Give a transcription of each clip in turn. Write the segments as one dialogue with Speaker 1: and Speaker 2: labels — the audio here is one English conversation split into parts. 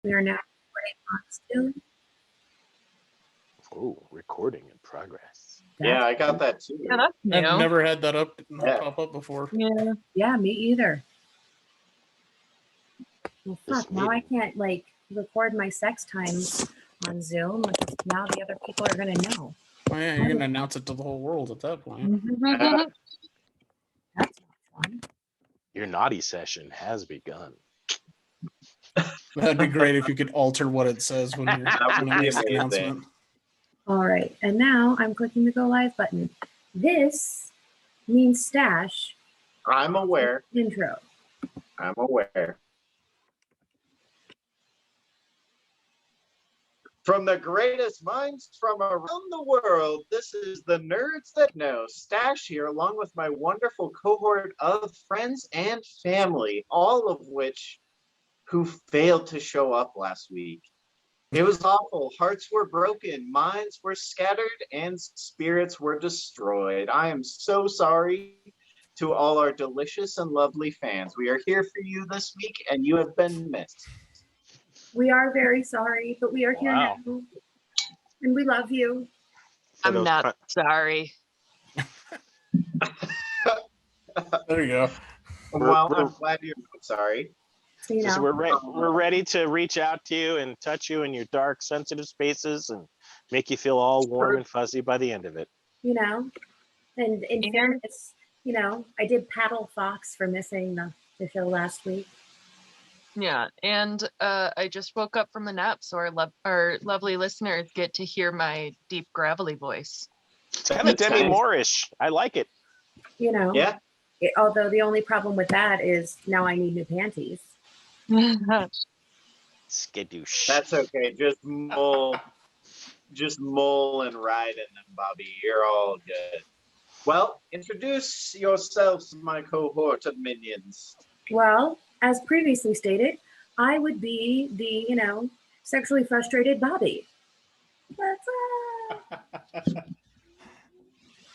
Speaker 1: We are now recording on Zoom.
Speaker 2: Oh, recording in progress.
Speaker 3: Yeah, I got that too.
Speaker 4: Yeah, that's new.
Speaker 5: I've never had that
Speaker 3: Yeah.
Speaker 5: pop up before.
Speaker 4: Yeah.
Speaker 1: Yeah, me either. Well,
Speaker 2: This
Speaker 1: fuck, now I
Speaker 2: meeting.
Speaker 1: can't like record my sex times on Zoom. Now the other people are gonna know.
Speaker 5: Oh yeah, you're gonna announce it to the whole world at that point.
Speaker 1: That's not fun.
Speaker 2: Your naughty session has begun.
Speaker 5: That'd be great if you could alter what it says when you're
Speaker 3: That
Speaker 5: when
Speaker 3: would
Speaker 5: it
Speaker 3: be
Speaker 5: makes the
Speaker 3: amazing.
Speaker 5: announcement.
Speaker 1: All right, and now I'm clicking the go live button. This means Stash
Speaker 3: I'm aware.
Speaker 1: intro.
Speaker 3: I'm aware. From the greatest minds from around the world, this is the Nerds That Know. Stash here, along with my wonderful cohort of friends and family, all of which who failed to show up last week. It was awful. Hearts were broken, minds were scattered, and spirits were destroyed. I am so sorry to all our delicious and lovely fans. We are here for you this week, and you have been missed.
Speaker 1: We are very sorry, but we are here
Speaker 2: Wow.
Speaker 1: now, and we love you.
Speaker 2: For
Speaker 4: I'm
Speaker 2: those
Speaker 4: not
Speaker 2: fun-
Speaker 4: sorry.
Speaker 5: There you go.
Speaker 3: Well,
Speaker 2: we're-
Speaker 3: I'm glad you're not sorry.
Speaker 1: You
Speaker 2: Just
Speaker 1: know,
Speaker 2: we're ready to reach out to you and touch you in your dark, sensitive spaces and make you feel all warm and fuzzy by the end of it.
Speaker 1: you know, and in
Speaker 4: And-
Speaker 1: fairness, you know, I did paddle Fox for missing the show last week.
Speaker 4: Yeah, and I just woke up from a nap, so our lovely listeners get to hear my deep gravelly voice.
Speaker 2: It's kind of
Speaker 3: That's
Speaker 2: Demi
Speaker 3: nice.
Speaker 2: Moore-ish. I like it.
Speaker 1: You know,
Speaker 3: Yeah,
Speaker 1: although the only problem with that is now I need new panties.
Speaker 2: Skadoosh.
Speaker 3: that's okay. Just mull and ride in them, Bobby. You're all good. Well, introduce yourselves, my cohort of minions.
Speaker 1: Well, as previously stated, I would be the, you know, sexually frustrated Bobby. What's up?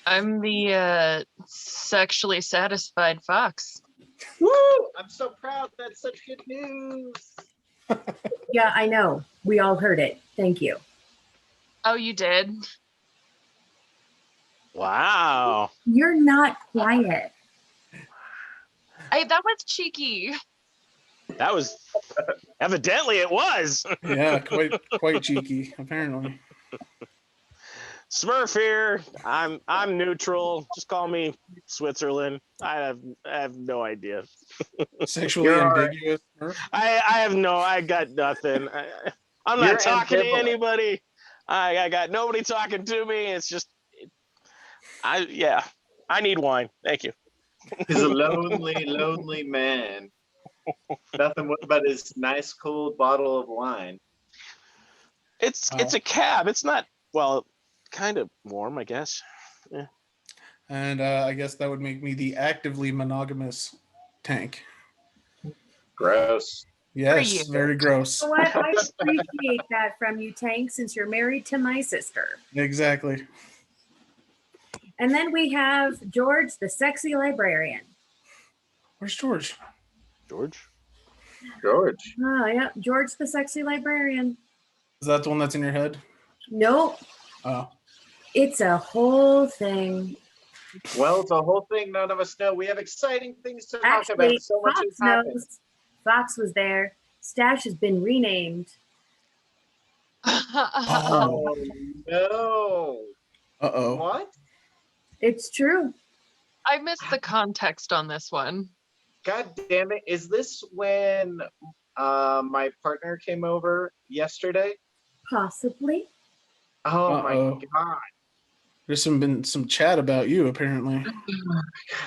Speaker 4: I'm the sexually satisfied fox.
Speaker 3: Woo! I'm so proud. That's such good news.
Speaker 1: Yeah, I know. We all heard it. Thank you.
Speaker 4: Oh, you did?
Speaker 2: Wow.
Speaker 1: You're not quiet.
Speaker 4: That was cheeky.
Speaker 2: That was evidently it was.
Speaker 5: Yeah, quite cheeky, apparently.
Speaker 2: Smurf here. I'm neutral. Just call me Switzerland. I have no idea.
Speaker 5: Sexually
Speaker 3: You're all right.
Speaker 5: ambiguous. Smurf?
Speaker 2: I got nothing. I'm not
Speaker 3: You're
Speaker 2: talking to
Speaker 3: ambivalent.
Speaker 2: anybody. I got nobody talking to me. It's just I need wine. Thank you.
Speaker 3: He's a lonely, lonely man. Nothing but his nice, cold bottle of wine.
Speaker 2: It's
Speaker 5: Wow.
Speaker 2: a cab. It's not kind of warm, I guess.
Speaker 5: And I guess that would make me the actively monogamous tank.
Speaker 3: Gross.
Speaker 5: Yes,
Speaker 4: you.
Speaker 5: very gross.
Speaker 1: You know what? I appreciate that from you, Tank, since you're married to my sister.
Speaker 5: Exactly.
Speaker 1: And then we have George, the sexy librarian.
Speaker 5: Where's George?
Speaker 2: George.
Speaker 3: George.
Speaker 1: Oh, yeah. George, the sexy librarian.
Speaker 5: Is that the one that's in your head?
Speaker 1: Nope.
Speaker 5: Oh.
Speaker 1: It's a whole thing.
Speaker 3: Well, it's a whole thing none of us know. We have exciting things to talk
Speaker 1: Actually,
Speaker 3: about. So much
Speaker 1: Fox
Speaker 3: has happened.
Speaker 1: knows. Fox was there. Stash has been renamed.
Speaker 3: Oh, no.
Speaker 5: Uh-oh.
Speaker 3: What?
Speaker 1: It's true.
Speaker 4: I missed the context on this one.
Speaker 3: God damn it. Is this when my partner came over yesterday?
Speaker 1: Possibly.
Speaker 3: Oh
Speaker 5: Uh-oh.
Speaker 3: my God.
Speaker 5: There's been some chat about you, apparently.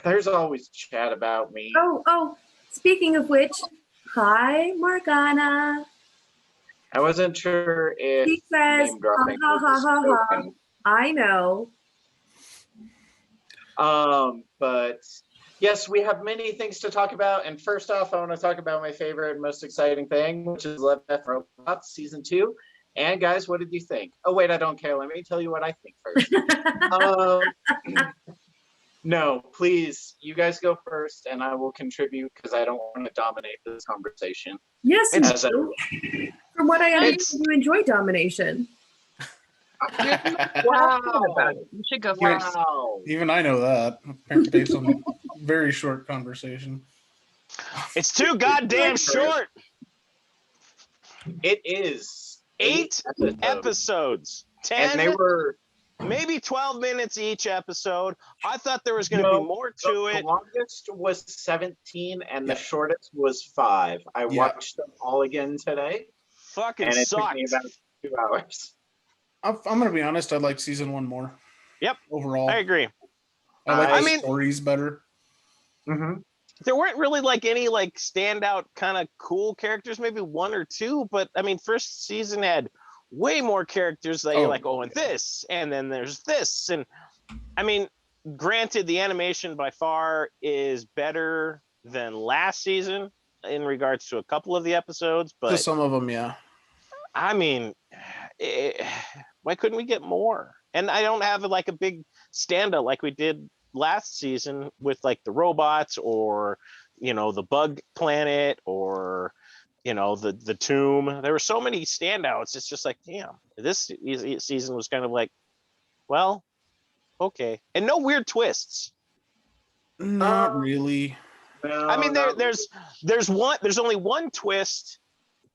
Speaker 3: There's always chat about me.
Speaker 1: Oh, speaking of which, hi, Morgana.
Speaker 3: I wasn't sure if
Speaker 1: She says,
Speaker 3: name dropping
Speaker 1: ha, ha,
Speaker 3: was
Speaker 1: ha, ha, ha.
Speaker 3: spoken.
Speaker 1: I know.
Speaker 3: But yes, we have many things to talk about. And first off, I want to talk about my favorite and most exciting thing, which is Love Death Robots Season 2. And guys, what did you think? Oh, wait, I don't care. Let me tell you what I think first. No, please, you guys go first and I will contribute because I don't want to dominate this conversation.
Speaker 1: Yes, you
Speaker 3: As I
Speaker 1: do. From what I
Speaker 4: Yeah,
Speaker 1: understand, you enjoy domination.
Speaker 3: Wow.
Speaker 4: about it. You should go first.
Speaker 3: Wow.
Speaker 5: Even I know that based on very short conversation.
Speaker 2: It's too goddamn short.
Speaker 3: It is
Speaker 2: 8 episodes. 10,
Speaker 3: and they were
Speaker 2: maybe 12 minutes each episode. I thought there was going to be more to
Speaker 3: the
Speaker 2: it.
Speaker 3: longest was 17 and
Speaker 5: Yeah.
Speaker 3: the shortest was 5. I
Speaker 5: Yeah.
Speaker 3: watched them all again today,
Speaker 2: Fucking
Speaker 3: and it took
Speaker 2: sucked.
Speaker 3: me about 2 hours.
Speaker 5: I'm gonna be honest. I like season 1 more.
Speaker 2: Yep.
Speaker 5: Overall,
Speaker 2: I agree.
Speaker 5: I like
Speaker 3: I
Speaker 5: the
Speaker 2: mean-
Speaker 5: stories better.
Speaker 3: Mm-hmm.
Speaker 2: There weren't really like any like standout kind of cool characters, maybe 1 or 2, but I mean, first season had way more characters that you're
Speaker 5: Oh,
Speaker 2: like, oh, and this, and then there's this. And I mean, granted, the animation by far is better than last season in regards to a couple of the episodes,
Speaker 5: To
Speaker 2: but
Speaker 5: some of them, yeah.
Speaker 2: I mean, why couldn't we get more? And I don't have like a big standout like we did last season with like the robots or, you know, the bug planet or, you know, the tomb. There were so many standouts. It's just like, damn, this season was kind of like, well, okay. And no weird twists.
Speaker 5: Not really.
Speaker 3: No,
Speaker 2: I mean,
Speaker 3: not
Speaker 2: there's only one twist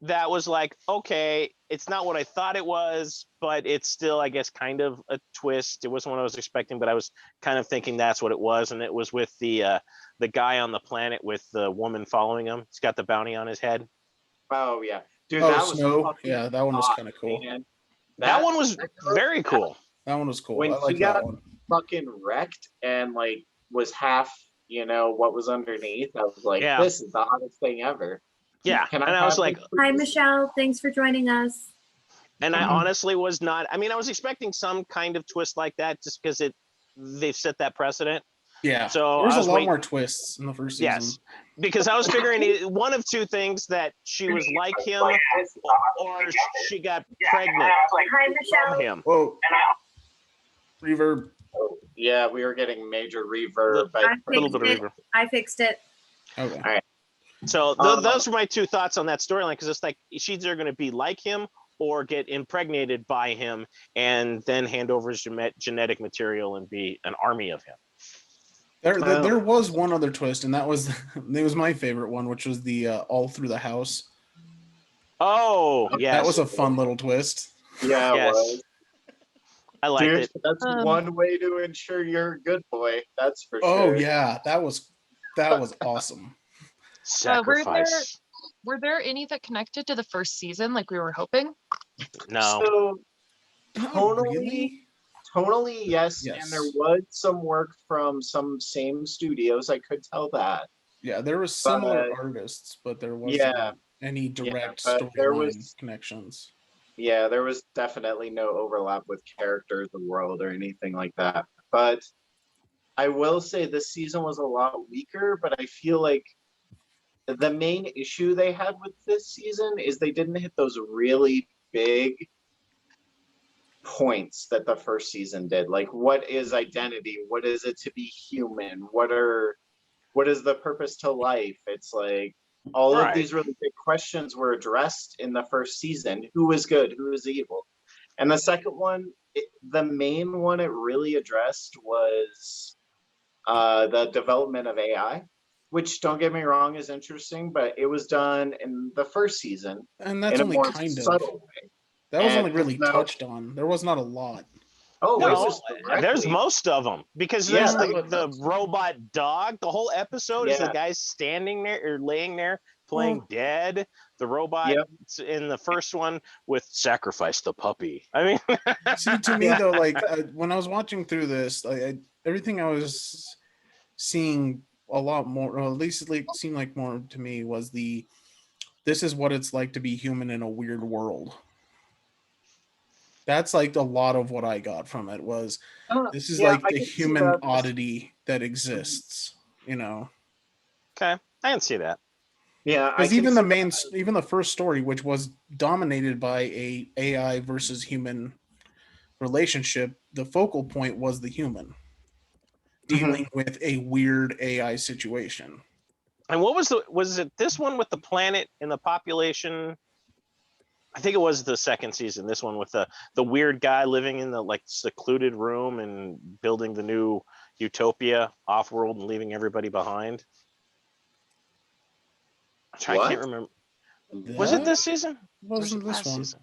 Speaker 2: that was like, okay, it's not what I thought it was, but it's still, I guess, kind of a twist. It wasn't what I was expecting, but I was kind of thinking that's what it was, and it was with the guy on the planet with the woman following him. He's got the bounty on his head.
Speaker 3: Oh yeah, dude,
Speaker 5: Oh,
Speaker 3: that was
Speaker 5: Snow.
Speaker 3: fucking
Speaker 5: Yeah, that one was
Speaker 3: hot,
Speaker 5: kind of cool.
Speaker 3: man.
Speaker 2: That one was very cool.
Speaker 5: That one was cool.
Speaker 3: When
Speaker 5: I like
Speaker 3: he
Speaker 5: that
Speaker 3: got
Speaker 5: one.
Speaker 3: fucking wrecked and like was half, you know, what was underneath. I was like,
Speaker 2: Yeah.
Speaker 3: this is the hottest thing ever.
Speaker 2: Yeah,
Speaker 3: Can
Speaker 2: and I
Speaker 3: have
Speaker 2: was like,
Speaker 3: this,
Speaker 1: Hi,
Speaker 3: please?
Speaker 1: Michelle. Thanks for joining us.
Speaker 2: and I
Speaker 3: Mhm.
Speaker 2: honestly was not. I mean, I was expecting some kind of twist like that, just because they've set that precedent.
Speaker 5: Yeah.
Speaker 2: So
Speaker 5: There's
Speaker 2: I
Speaker 5: a
Speaker 2: was
Speaker 5: lot
Speaker 2: waiting.
Speaker 5: more twists in the first season.
Speaker 2: Yes, because I was figuring one of two things, that she was like him, or she got pregnant
Speaker 1: Hi,
Speaker 2: from
Speaker 1: Michelle.
Speaker 2: him.
Speaker 5: Whoa. Reverb.
Speaker 3: Yeah, we were getting major reverb.
Speaker 1: I
Speaker 2: A little
Speaker 1: fixed
Speaker 2: bit of
Speaker 1: it.
Speaker 2: reverb.
Speaker 1: I fixed it.
Speaker 5: Okay.
Speaker 2: So
Speaker 3: Um,
Speaker 2: those were my two thoughts on that storyline, because it's like she's either going to be like him or get impregnated by him and then hand over his genetic material and be an army of him.
Speaker 5: There was one other twist, and that was it was my favorite one, which was the all through the house.
Speaker 2: Oh, yes.
Speaker 5: That was a fun little twist.
Speaker 3: Yeah, it
Speaker 2: Yes.
Speaker 3: was.
Speaker 2: I liked
Speaker 3: Dude,
Speaker 2: it.
Speaker 3: that's one way to ensure you're a good boy. That's for
Speaker 5: Oh
Speaker 3: sure.
Speaker 5: yeah, that was awesome.
Speaker 2: Sacrifice.
Speaker 4: Were there any that connected to the first season like we were hoping?
Speaker 2: No.
Speaker 3: So
Speaker 5: Not
Speaker 3: Totally.
Speaker 5: really.
Speaker 3: tonally, yes,
Speaker 5: Yes.
Speaker 3: and there was some work from some same studios. I could tell that.
Speaker 5: Yeah, there was similar
Speaker 3: But,
Speaker 5: artists, but there wasn't
Speaker 3: yeah.
Speaker 5: any direct
Speaker 3: but there
Speaker 5: storyline
Speaker 3: was-
Speaker 5: connections.
Speaker 3: Yeah, there was definitely no overlap with characters, the world, or anything like that. But I will say this season was a lot weaker, but I feel like the main issue they had with this season is they didn't hit those really big points that the first season did. Like, what is identity? What is it to be human? What is the purpose to life? It's like all
Speaker 2: Right.
Speaker 3: of these really big questions were addressed in the first season. Who is good? Who is evil? And the second one, the main one it really addressed was the development of AI, which, don't get me wrong, is interesting, but it was done in the first season
Speaker 5: And that's
Speaker 3: in a
Speaker 5: only
Speaker 3: more
Speaker 5: kind of
Speaker 3: subtle way.
Speaker 5: that was
Speaker 3: and
Speaker 5: only really
Speaker 3: no-
Speaker 5: touched on. There was not a lot.
Speaker 3: Oh,
Speaker 2: No,
Speaker 3: it was
Speaker 2: there's
Speaker 3: directly-
Speaker 2: most of them, because
Speaker 3: Yeah,
Speaker 2: there's
Speaker 3: that's
Speaker 2: the
Speaker 3: what-
Speaker 2: robot dog. The whole episode is the
Speaker 3: Yeah.
Speaker 2: guy standing there or laying there playing dead. The robot
Speaker 3: Yep.
Speaker 2: in the first one with sacrifice the puppy. I mean,
Speaker 5: See, to me though, like when I was watching through this, everything I was seeing a lot more, or at least it seemed like more to me, was this is what it's like to be human in a weird world. That's like a lot of what I got from it was this is
Speaker 3: Yeah,
Speaker 5: like
Speaker 3: I
Speaker 5: the
Speaker 3: can see
Speaker 5: human
Speaker 3: that.
Speaker 5: oddity that exists, you know.
Speaker 2: okay, I can see that.
Speaker 3: Yeah, I
Speaker 5: Because
Speaker 3: can
Speaker 5: even the
Speaker 3: see
Speaker 5: main,
Speaker 3: that.
Speaker 5: even the first story, which was dominated by a AI versus human relationship, the focal point was the human dealing with a weird AI situation.
Speaker 2: And what was it this one with the planet and the population I think it was the second season. This one with the weird guy living in the like secluded room and building the new utopia off world and leaving everybody behind. I
Speaker 3: What?
Speaker 2: can't remember. Was it this season? Or was
Speaker 5: Wasn't
Speaker 2: it
Speaker 5: this
Speaker 2: last
Speaker 5: one?
Speaker 2: season?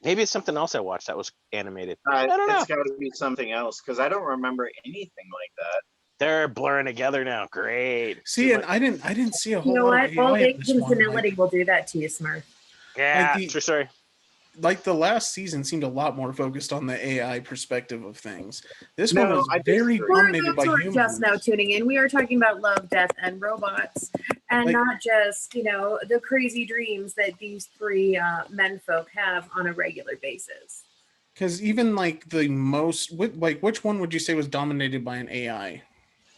Speaker 2: Maybe it's something else I watched that was animated. I don't know.
Speaker 3: It's got to be something else because I don't remember anything like that.
Speaker 2: They're blurring together now. Great.
Speaker 5: See, and I didn't see a whole
Speaker 1: You know
Speaker 5: lot
Speaker 1: what?
Speaker 5: of
Speaker 1: Old
Speaker 5: AI in this
Speaker 1: age
Speaker 5: one.
Speaker 1: senility will do that to you, Smurf.
Speaker 2: Yeah,
Speaker 5: the-
Speaker 2: true story.
Speaker 5: Like the last season seemed a lot more focused on the AI perspective of things. This one was
Speaker 3: I
Speaker 5: very
Speaker 3: disagree.
Speaker 1: For
Speaker 5: dominated
Speaker 1: those
Speaker 5: by
Speaker 1: who are
Speaker 5: humans.
Speaker 1: just now tuning in, we are talking about love, death, and robots, and
Speaker 5: Like-
Speaker 1: not just, you know, the crazy dreams that these three men folk have on a regular basis.
Speaker 5: Because even like the most, which one would you say was dominated by an AI?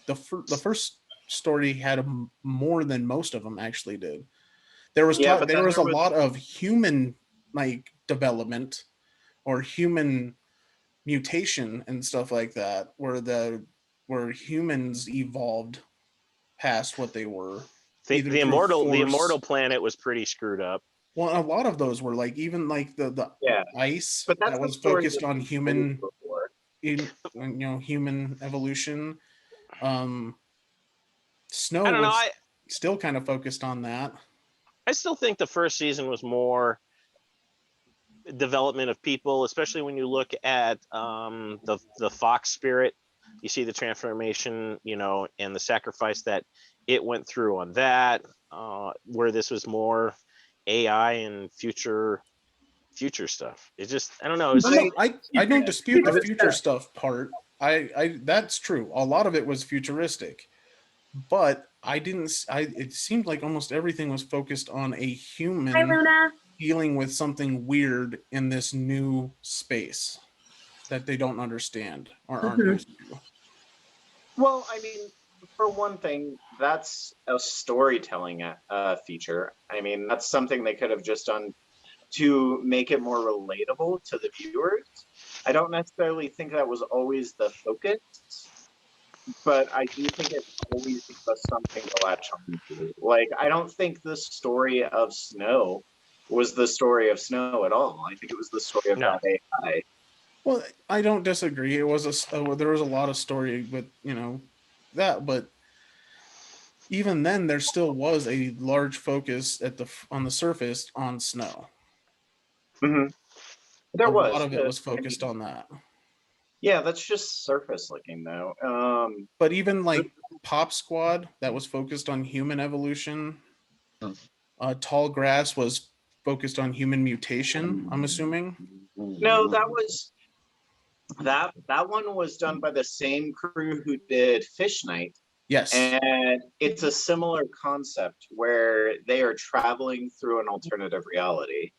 Speaker 5: The first story had more than most of them actually did. There was
Speaker 3: Yeah, but
Speaker 5: there
Speaker 3: then
Speaker 5: was
Speaker 3: there
Speaker 5: a
Speaker 3: was-
Speaker 5: lot of human like development or human mutation and stuff like that, where humans evolved past what they were. either
Speaker 2: The
Speaker 5: through
Speaker 2: immortal
Speaker 5: force-
Speaker 2: planet was pretty screwed up.
Speaker 5: Well, a lot of those were like even like the
Speaker 3: Yeah,
Speaker 5: ice
Speaker 3: but that's
Speaker 5: that
Speaker 3: the
Speaker 5: was
Speaker 3: story
Speaker 5: focused
Speaker 3: that
Speaker 5: on
Speaker 3: we've
Speaker 5: human
Speaker 3: told before.
Speaker 5: human evolution. Snow
Speaker 2: I don't know.
Speaker 5: was still kind of focused on that.
Speaker 2: I still think the first season was more development of people, especially when you look at the fox spirit. You see the transformation, you know, and the sacrifice that it went through on that. Where this was more AI and future stuff. It just, I don't know. It's just,
Speaker 5: I don't dispute the
Speaker 1: Future
Speaker 5: future
Speaker 1: stuff.
Speaker 5: stuff part. I that's true. A lot of it was futuristic, but it seemed like almost everything was focused on a
Speaker 1: Hi,
Speaker 5: human
Speaker 1: Luna.
Speaker 5: dealing with something weird in this new space that they don't understand or aren't
Speaker 1: Mhm.
Speaker 5: used to.
Speaker 3: Well, I mean, for one thing, that's a storytelling feature. I mean, that's something they could have just done to make it more relatable to the viewers. I don't necessarily think that was always the focus, but I do think it always was something to latch on to. Like, I don't think the story of Snow was the story of Snow at all. I think it was the story of
Speaker 2: No.
Speaker 3: that AI.
Speaker 5: Well, I don't disagree. It was there was a lot of story with that, but even then, there still was a large focus on the surface on Snow.
Speaker 3: Mm-hmm. There
Speaker 5: A
Speaker 3: was.
Speaker 5: lot of it was
Speaker 3: I mean,
Speaker 5: focused on that.
Speaker 3: yeah, that's just surface looking though.
Speaker 5: But even like Pop Squad, that was focused on human evolution. Tall Grass was focused on human mutation, I'm assuming.
Speaker 3: No, that one was done by the same crew who did Fish Night,
Speaker 5: Yes.
Speaker 3: and it's a similar concept where they are traveling through an alternative reality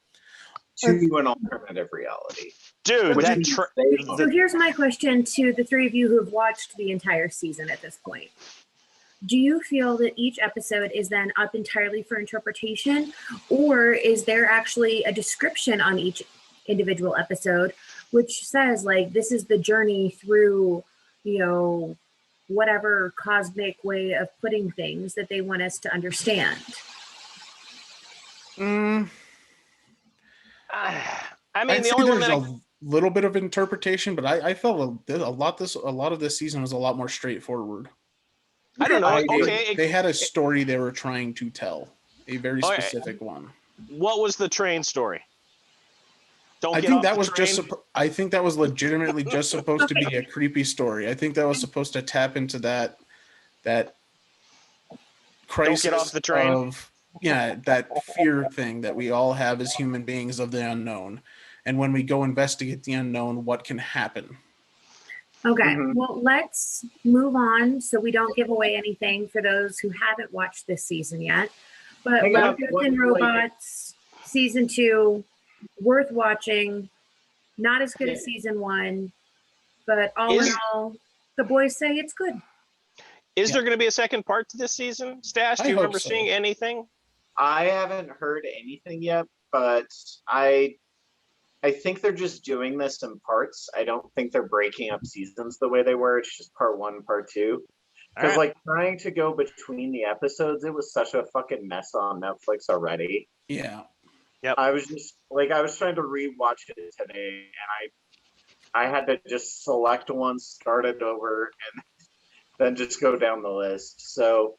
Speaker 3: to an alternative reality.
Speaker 2: dude,
Speaker 3: Which
Speaker 2: that
Speaker 3: means
Speaker 2: tra-
Speaker 3: they-
Speaker 1: So here's my question to the three of you who have watched the entire season at this point. Do you feel that each episode is then up entirely for interpretation, or is there actually a description on each individual episode which says, like, this is the journey through, you know, whatever cosmic way of putting things that they want us to understand?
Speaker 5: Mm,
Speaker 2: I mean,
Speaker 5: I'd
Speaker 2: the
Speaker 5: say
Speaker 2: only one
Speaker 5: there's
Speaker 2: that
Speaker 5: a little bit of interpretation, but I felt a lot of this season was a lot more straightforward.
Speaker 2: I don't know.
Speaker 3: I agree.
Speaker 2: Okay,
Speaker 5: They had a story they were trying to tell, a very
Speaker 2: Okay.
Speaker 5: specific one.
Speaker 2: what was the train story? Don't
Speaker 5: I
Speaker 2: get
Speaker 5: think
Speaker 2: off
Speaker 5: that
Speaker 2: the
Speaker 5: was
Speaker 2: train.
Speaker 5: I think that was legitimately just supposed to be a creepy story. I think that was supposed to tap into that crisis
Speaker 2: off the train.
Speaker 5: of that fear thing that we all have as human beings of the unknown. And when we go investigate the unknown, what can happen?
Speaker 1: Okay,
Speaker 3: Mhm.
Speaker 1: well, let's move on so we don't give away anything for those who haven't watched this season yet. But
Speaker 3: Hang on,
Speaker 1: Love, Death, and Robots season 2, worth watching. Not as good as season 1, but all in
Speaker 2: Is-
Speaker 1: all, the boys say it's good.
Speaker 2: Is
Speaker 5: Yeah.
Speaker 2: there going to be a second part to this season? Stash, do
Speaker 5: I
Speaker 2: you
Speaker 5: hope
Speaker 2: remember
Speaker 5: so.
Speaker 2: seeing anything?
Speaker 3: I haven't heard anything yet, but I think they're just doing this in parts. I don't think they're breaking up seasons the way they were. It's just part 1, part 2. Because
Speaker 2: Alright.
Speaker 3: like trying to go between the episodes, it was such a fucking mess on Netflix already.
Speaker 5: Yeah.
Speaker 3: I was just like, I was trying to rewatch it today, and I had to just select one, start it over, and then just go down the list. So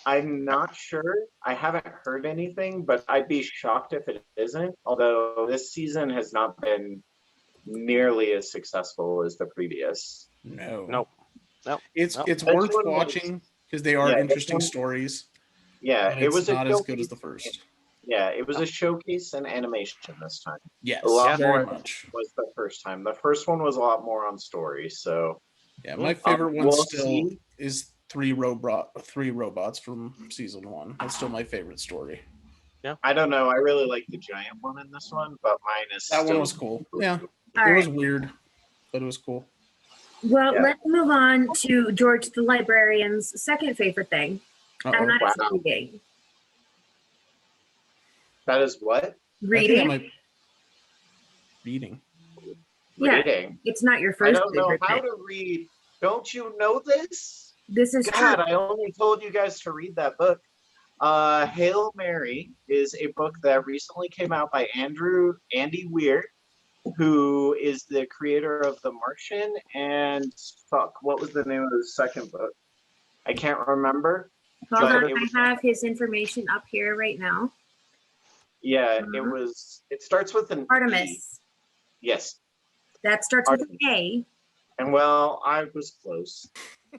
Speaker 3: I'm not sure. I haven't heard anything, but I'd be shocked if it isn't. Although this season has not been nearly as successful as the previous.
Speaker 2: Nope.
Speaker 5: It's
Speaker 3: This
Speaker 5: worth
Speaker 3: one was-
Speaker 5: watching because they are
Speaker 3: Yeah, this
Speaker 5: interesting
Speaker 3: one-
Speaker 5: stories.
Speaker 3: Yeah,
Speaker 5: But
Speaker 3: it
Speaker 5: it's
Speaker 3: was a
Speaker 5: not as good as
Speaker 3: showcase.
Speaker 5: the first.
Speaker 3: Yeah, it was a showcase in animation this time.
Speaker 5: Yes,
Speaker 3: A lot
Speaker 5: very
Speaker 3: more
Speaker 5: much.
Speaker 3: was the first time. The first one was a lot more on story. So
Speaker 5: Yeah, my favorite one
Speaker 3: we'll
Speaker 5: still
Speaker 3: see.
Speaker 5: is three robots from season 1. That's still my favorite story.
Speaker 3: I don't know. I really like the giant one in this one, but mine is
Speaker 5: That
Speaker 3: still
Speaker 5: one was cool. Yeah,
Speaker 1: All
Speaker 5: it was
Speaker 1: right.
Speaker 5: weird, but it was cool.
Speaker 1: Well,
Speaker 3: Yeah.
Speaker 1: let's move on to George the librarian's second favorite thing, and
Speaker 5: Uh-oh.
Speaker 1: that is
Speaker 3: Wow.
Speaker 1: reading.
Speaker 3: That is what?
Speaker 5: I think I
Speaker 1: Reading.
Speaker 5: might reading.
Speaker 1: Yeah.
Speaker 3: Reading.
Speaker 1: It's not your
Speaker 3: I
Speaker 1: first
Speaker 3: don't know
Speaker 1: favorite
Speaker 3: how
Speaker 1: thing.
Speaker 3: to read. Don't you know this?
Speaker 1: This is
Speaker 3: God,
Speaker 1: true.
Speaker 3: I only told you guys to read that book. Hail Mary is a book that recently came out by Andy Weir, who is the creator of The Martian and what was the name of the second book? I can't remember.
Speaker 1: Hold
Speaker 3: but
Speaker 1: on,
Speaker 3: it was-
Speaker 1: I have his information up here right now.
Speaker 3: Yeah,
Speaker 1: Mhm.
Speaker 3: it starts with an E.
Speaker 1: Artemis.
Speaker 3: Yes.
Speaker 1: That starts with an
Speaker 3: Artemis.
Speaker 1: A.
Speaker 3: And well, I was close.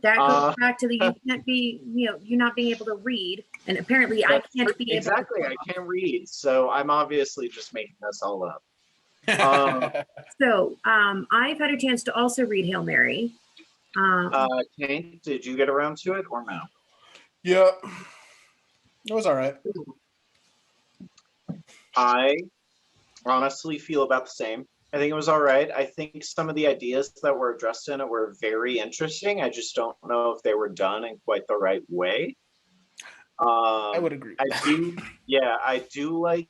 Speaker 1: That goes
Speaker 3: Uh,
Speaker 1: back to the you not being able to read, and apparently I
Speaker 3: That's
Speaker 1: can't
Speaker 3: true.
Speaker 1: be able
Speaker 3: Exactly.
Speaker 1: to.
Speaker 3: I can't read, so I'm obviously just making this all up. Um,
Speaker 1: So I've had a chance to also read Hail Mary.
Speaker 3: Kane, did you get around to it or no?
Speaker 5: Yeah, it was all right.
Speaker 3: I honestly feel about the same. I think it was all right. I think some of the ideas that were addressed in it were very interesting. I just don't know if they were done in quite the right way.
Speaker 5: I would agree.
Speaker 3: I do like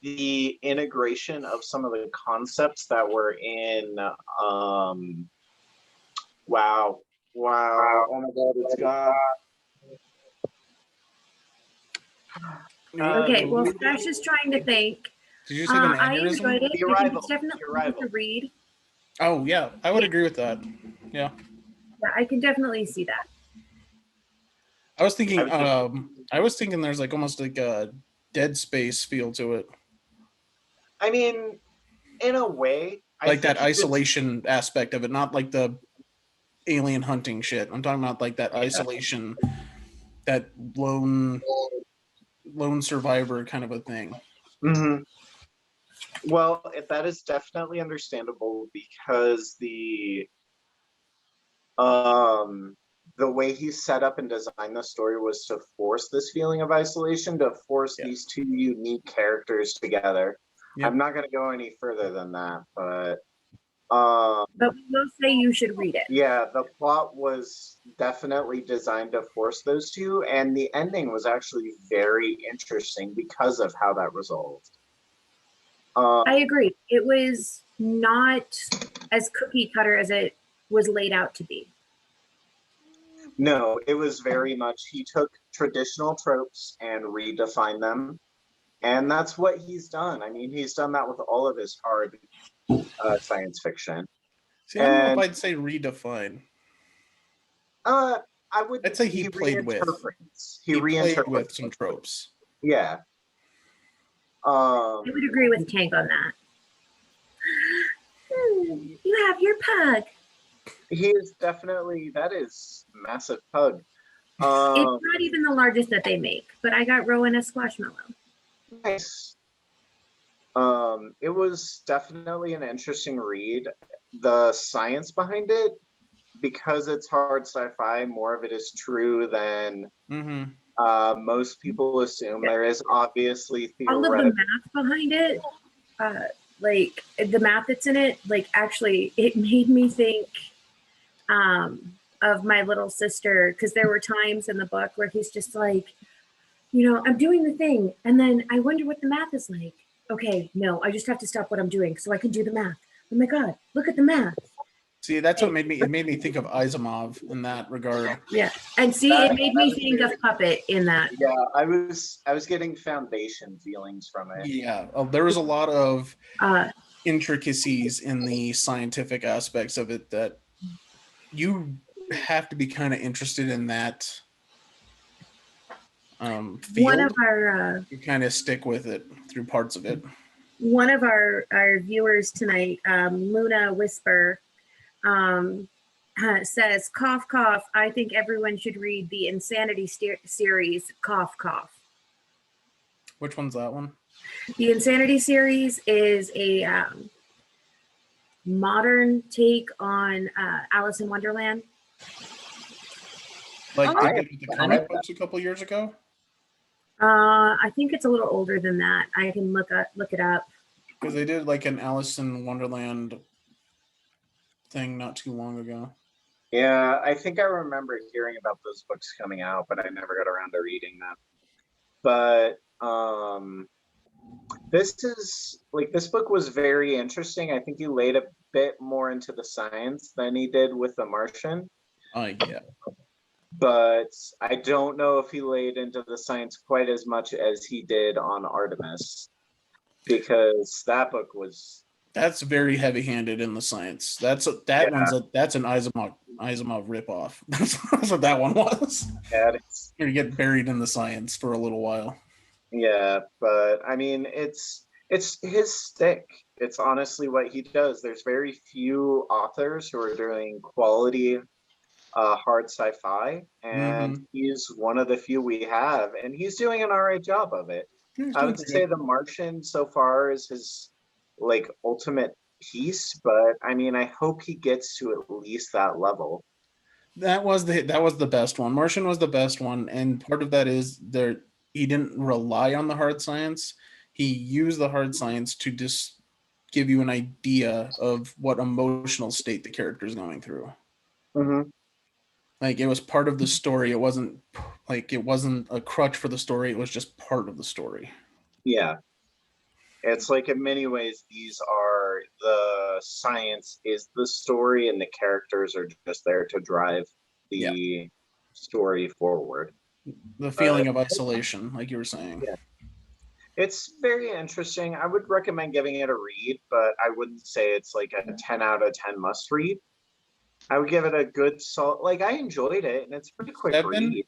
Speaker 3: the integration of some of the concepts that were in wow. Oh my god, it's God.
Speaker 1: Okay, well, Stash is trying to think.
Speaker 5: Did you say the
Speaker 1: I
Speaker 5: mannerism?
Speaker 1: enjoyed it.
Speaker 3: The
Speaker 1: I think
Speaker 3: Arrival.
Speaker 1: it's definitely
Speaker 3: The
Speaker 1: worth
Speaker 3: Arrival.
Speaker 1: to read.
Speaker 5: Oh yeah, I would agree with that. Yeah,
Speaker 1: Yeah, I can definitely see that.
Speaker 5: I was thinking.
Speaker 3: I was
Speaker 5: There's like almost like a Dead Space feel to it,
Speaker 3: I mean, in a way, I
Speaker 5: like that
Speaker 3: think it's-
Speaker 5: isolation aspect of it, not like the alien hunting shit. I'm talking about like that isolation, that lone survivor kind of a thing.
Speaker 3: Mhm. Well, that is definitely understandable because the way he set up and designed the story was to force this feeling of isolation, to force
Speaker 5: Yeah.
Speaker 3: these two unique characters together.
Speaker 5: Yep.
Speaker 3: I'm not going to go any further than that, but
Speaker 1: But we will say you should read it.
Speaker 3: yeah, the plot was definitely designed to force those two, and the ending was actually very interesting because of how that resolved.
Speaker 1: I agree. It was not as cookie cutter as it was laid out to be.
Speaker 3: No, it was very much, he took traditional tropes and redefined them. And that's what he's done. I mean, he's done that with all of his hard science fiction.
Speaker 5: See, I don't know if
Speaker 3: And-
Speaker 5: I'd say redefine.
Speaker 3: I would.
Speaker 5: I'd say he played with.
Speaker 3: reinterprets.
Speaker 5: He played
Speaker 3: reinterprets
Speaker 5: with some tropes.
Speaker 3: Yeah.
Speaker 1: I would agree with Tank on that. You have your pug.
Speaker 3: He is definitely, that is massive pug.
Speaker 1: It's not even the largest that they make, but I got Rowan a squashmallow.
Speaker 3: Nice. It was definitely an interesting read. The science behind it, because it's hard sci-fi, more of it is true than
Speaker 5: Mm-hmm.
Speaker 3: most people assume. There is obviously
Speaker 1: All of the
Speaker 3: theoretical.
Speaker 1: math behind it, like the math that's in it, like actually it made me think of my little sister, because there were times in the book where he's just like, I'm doing the thing, and then I wonder what the math is like. Okay, no, I just have to stop what I'm doing so I can do the math. Oh my God, look at the math.
Speaker 5: See, that's what made me think of Asimov in that regard.
Speaker 1: Yeah, and see, it made me think of Puppet in that.
Speaker 3: Yeah, I was getting Foundation feelings from it.
Speaker 5: Yeah, there was a lot of
Speaker 1: Uh,
Speaker 5: intricacies in the scientific aspects of it that you have to be kind of interested in that field.
Speaker 1: one of our
Speaker 5: You kind of stick with it through parts of it.
Speaker 1: one of our viewers tonight, Luna Whisper, says, "Cough, cough. I think everyone should read the Insanity series. Cough, cough."
Speaker 5: Which one's that one?
Speaker 1: The Insanity series is a modern take on Alice in Wonderland.
Speaker 5: Like
Speaker 4: Oh,
Speaker 5: they did with the comic books a couple years ago?
Speaker 1: I think it's a little older than that. I can look it up.
Speaker 5: Because they did like an Alice in Wonderland thing not too long ago.
Speaker 3: Yeah, I think I remember hearing about those books coming out, but I never got around to reading them. But this book was very interesting. I think he laid a bit more into the science than he did with The Martian.
Speaker 5: Yeah.
Speaker 3: But I don't know if he laid into the science quite as much as he did on Artemis, because that book was...
Speaker 5: That's very heavy-handed in the science. That's an Asimov ripoff. That's what that one was.
Speaker 3: Yeah,
Speaker 5: You get buried in the science for a little while.
Speaker 3: yeah, but I mean, it's his stick. It's honestly what he does. There's very few authors who are doing quality hard sci-fi, and he's one of the few we have, and he's doing an all right job of it. I would say The Martian so far is his ultimate piece, but I mean, I hope he gets to at least that level.
Speaker 5: That was the best one. Martian was the best one, and part of that is he didn't rely on the hard science. He used the hard science to just give you an idea of what emotional state the character is going through.
Speaker 3: Mm-hmm.
Speaker 5: Like, it was part of the story. It wasn't a crutch for the story. It was just part of the story.
Speaker 3: Yeah. It's like, in many ways, the science is the story, and the characters are just there to drive the story forward.
Speaker 5: The feeling of isolation, like you were saying.
Speaker 3: Yeah. It's very interesting. I would recommend giving it a read, but I wouldn't say it's like a 10 out of 10 must read. I would give it a good solid, I enjoyed it, and it's a pretty quick read.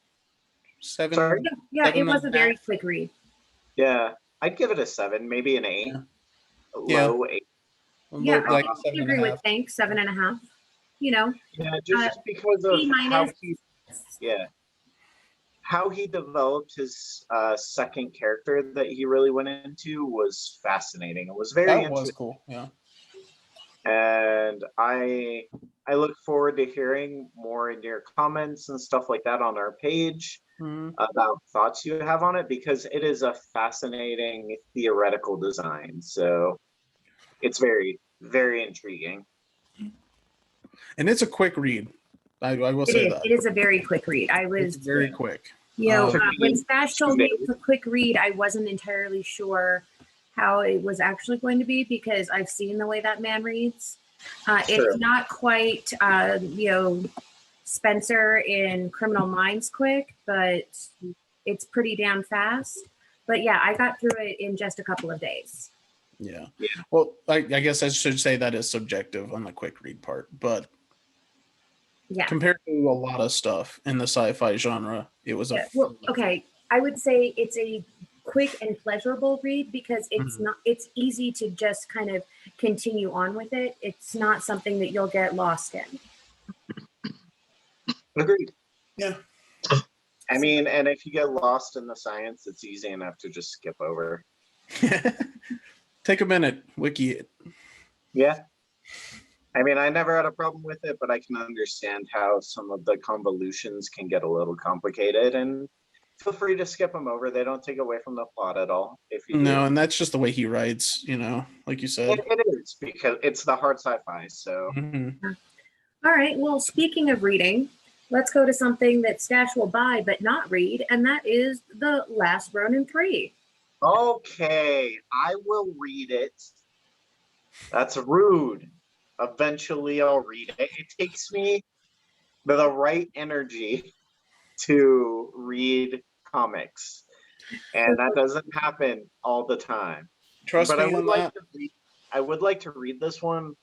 Speaker 5: Sorry?
Speaker 1: Yeah, it was a very quick read.
Speaker 3: Yeah, I'd give it a 7, maybe an 8.
Speaker 5: Yeah.
Speaker 3: Low 8.
Speaker 1: Yeah,
Speaker 5: Like
Speaker 1: I agree with thanks, 7.5.
Speaker 3: Yeah, just because of how he developed his second character that he really went into was fascinating. It was very interesting.
Speaker 5: Was cool, yeah.
Speaker 3: And I look forward to hearing more in your comments and stuff like that on our page about thoughts you have on it, because it is a fascinating theoretical design. So it's very, very intriguing.
Speaker 5: And it's a quick read. I will say that.
Speaker 1: It is a very quick read. It's
Speaker 5: very quick.
Speaker 1: When Stash told me it's a quick read, I wasn't entirely sure how it was actually going to be, because I've seen the way that man reads. It's not quite, Spencer in Criminal Minds quick, but it's pretty damn fast. But yeah, I got through it in just a couple of days.
Speaker 5: Yeah. Well, I guess I should say that is subjective on the quick read part, but compared to a lot of stuff in the sci-fi genre, it was
Speaker 1: okay. I would say it's a quick and pleasurable read, because it's easy to just kind of continue on with it. It's not something that you'll get lost in.
Speaker 3: Agreed.
Speaker 5: Yeah.
Speaker 3: I mean, and if you get lost in the science, it's easy enough to just skip over.
Speaker 5: Take a minute, wiki it.
Speaker 3: Yeah. I mean, I never had a problem with it, but I can understand how some of the convolutions can get a little complicated, and feel free to skip them over. They don't take away from the plot at all. If you do.
Speaker 5: And that's just the way he writes, like you said.
Speaker 3: It is, because it's the hard sci-fi, so.
Speaker 1: All right, well, speaking of reading, let's go to something that Stash will buy but not read, and that is The Last Ronin 3.
Speaker 3: Okay, I will read it. That's rude. Eventually I'll read it. It takes me the right energy to read comics, and that doesn't happen all the time.
Speaker 5: Trust
Speaker 3: But
Speaker 5: me on that.
Speaker 3: I would like to read this one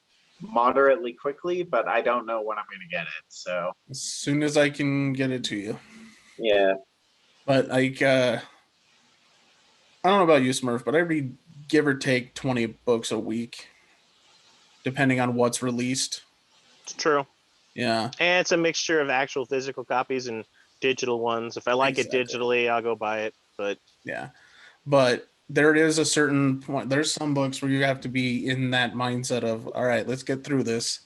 Speaker 3: moderately quickly, but I don't know when I'm going to get it. So
Speaker 5: As soon as I can get it to you.
Speaker 3: yeah,
Speaker 5: But like, I don't know about you, Smurf, but I read give or take 20 books a week, depending on what's released.
Speaker 2: It's true.
Speaker 5: Yeah.
Speaker 2: And it's a mixture of actual physical copies and digital ones. If I like
Speaker 5: Exactly.
Speaker 2: it digitally, I'll go buy it. But
Speaker 5: yeah. But there is a certain point. There's some books where you have to be in that mindset of, all right, let's get through this.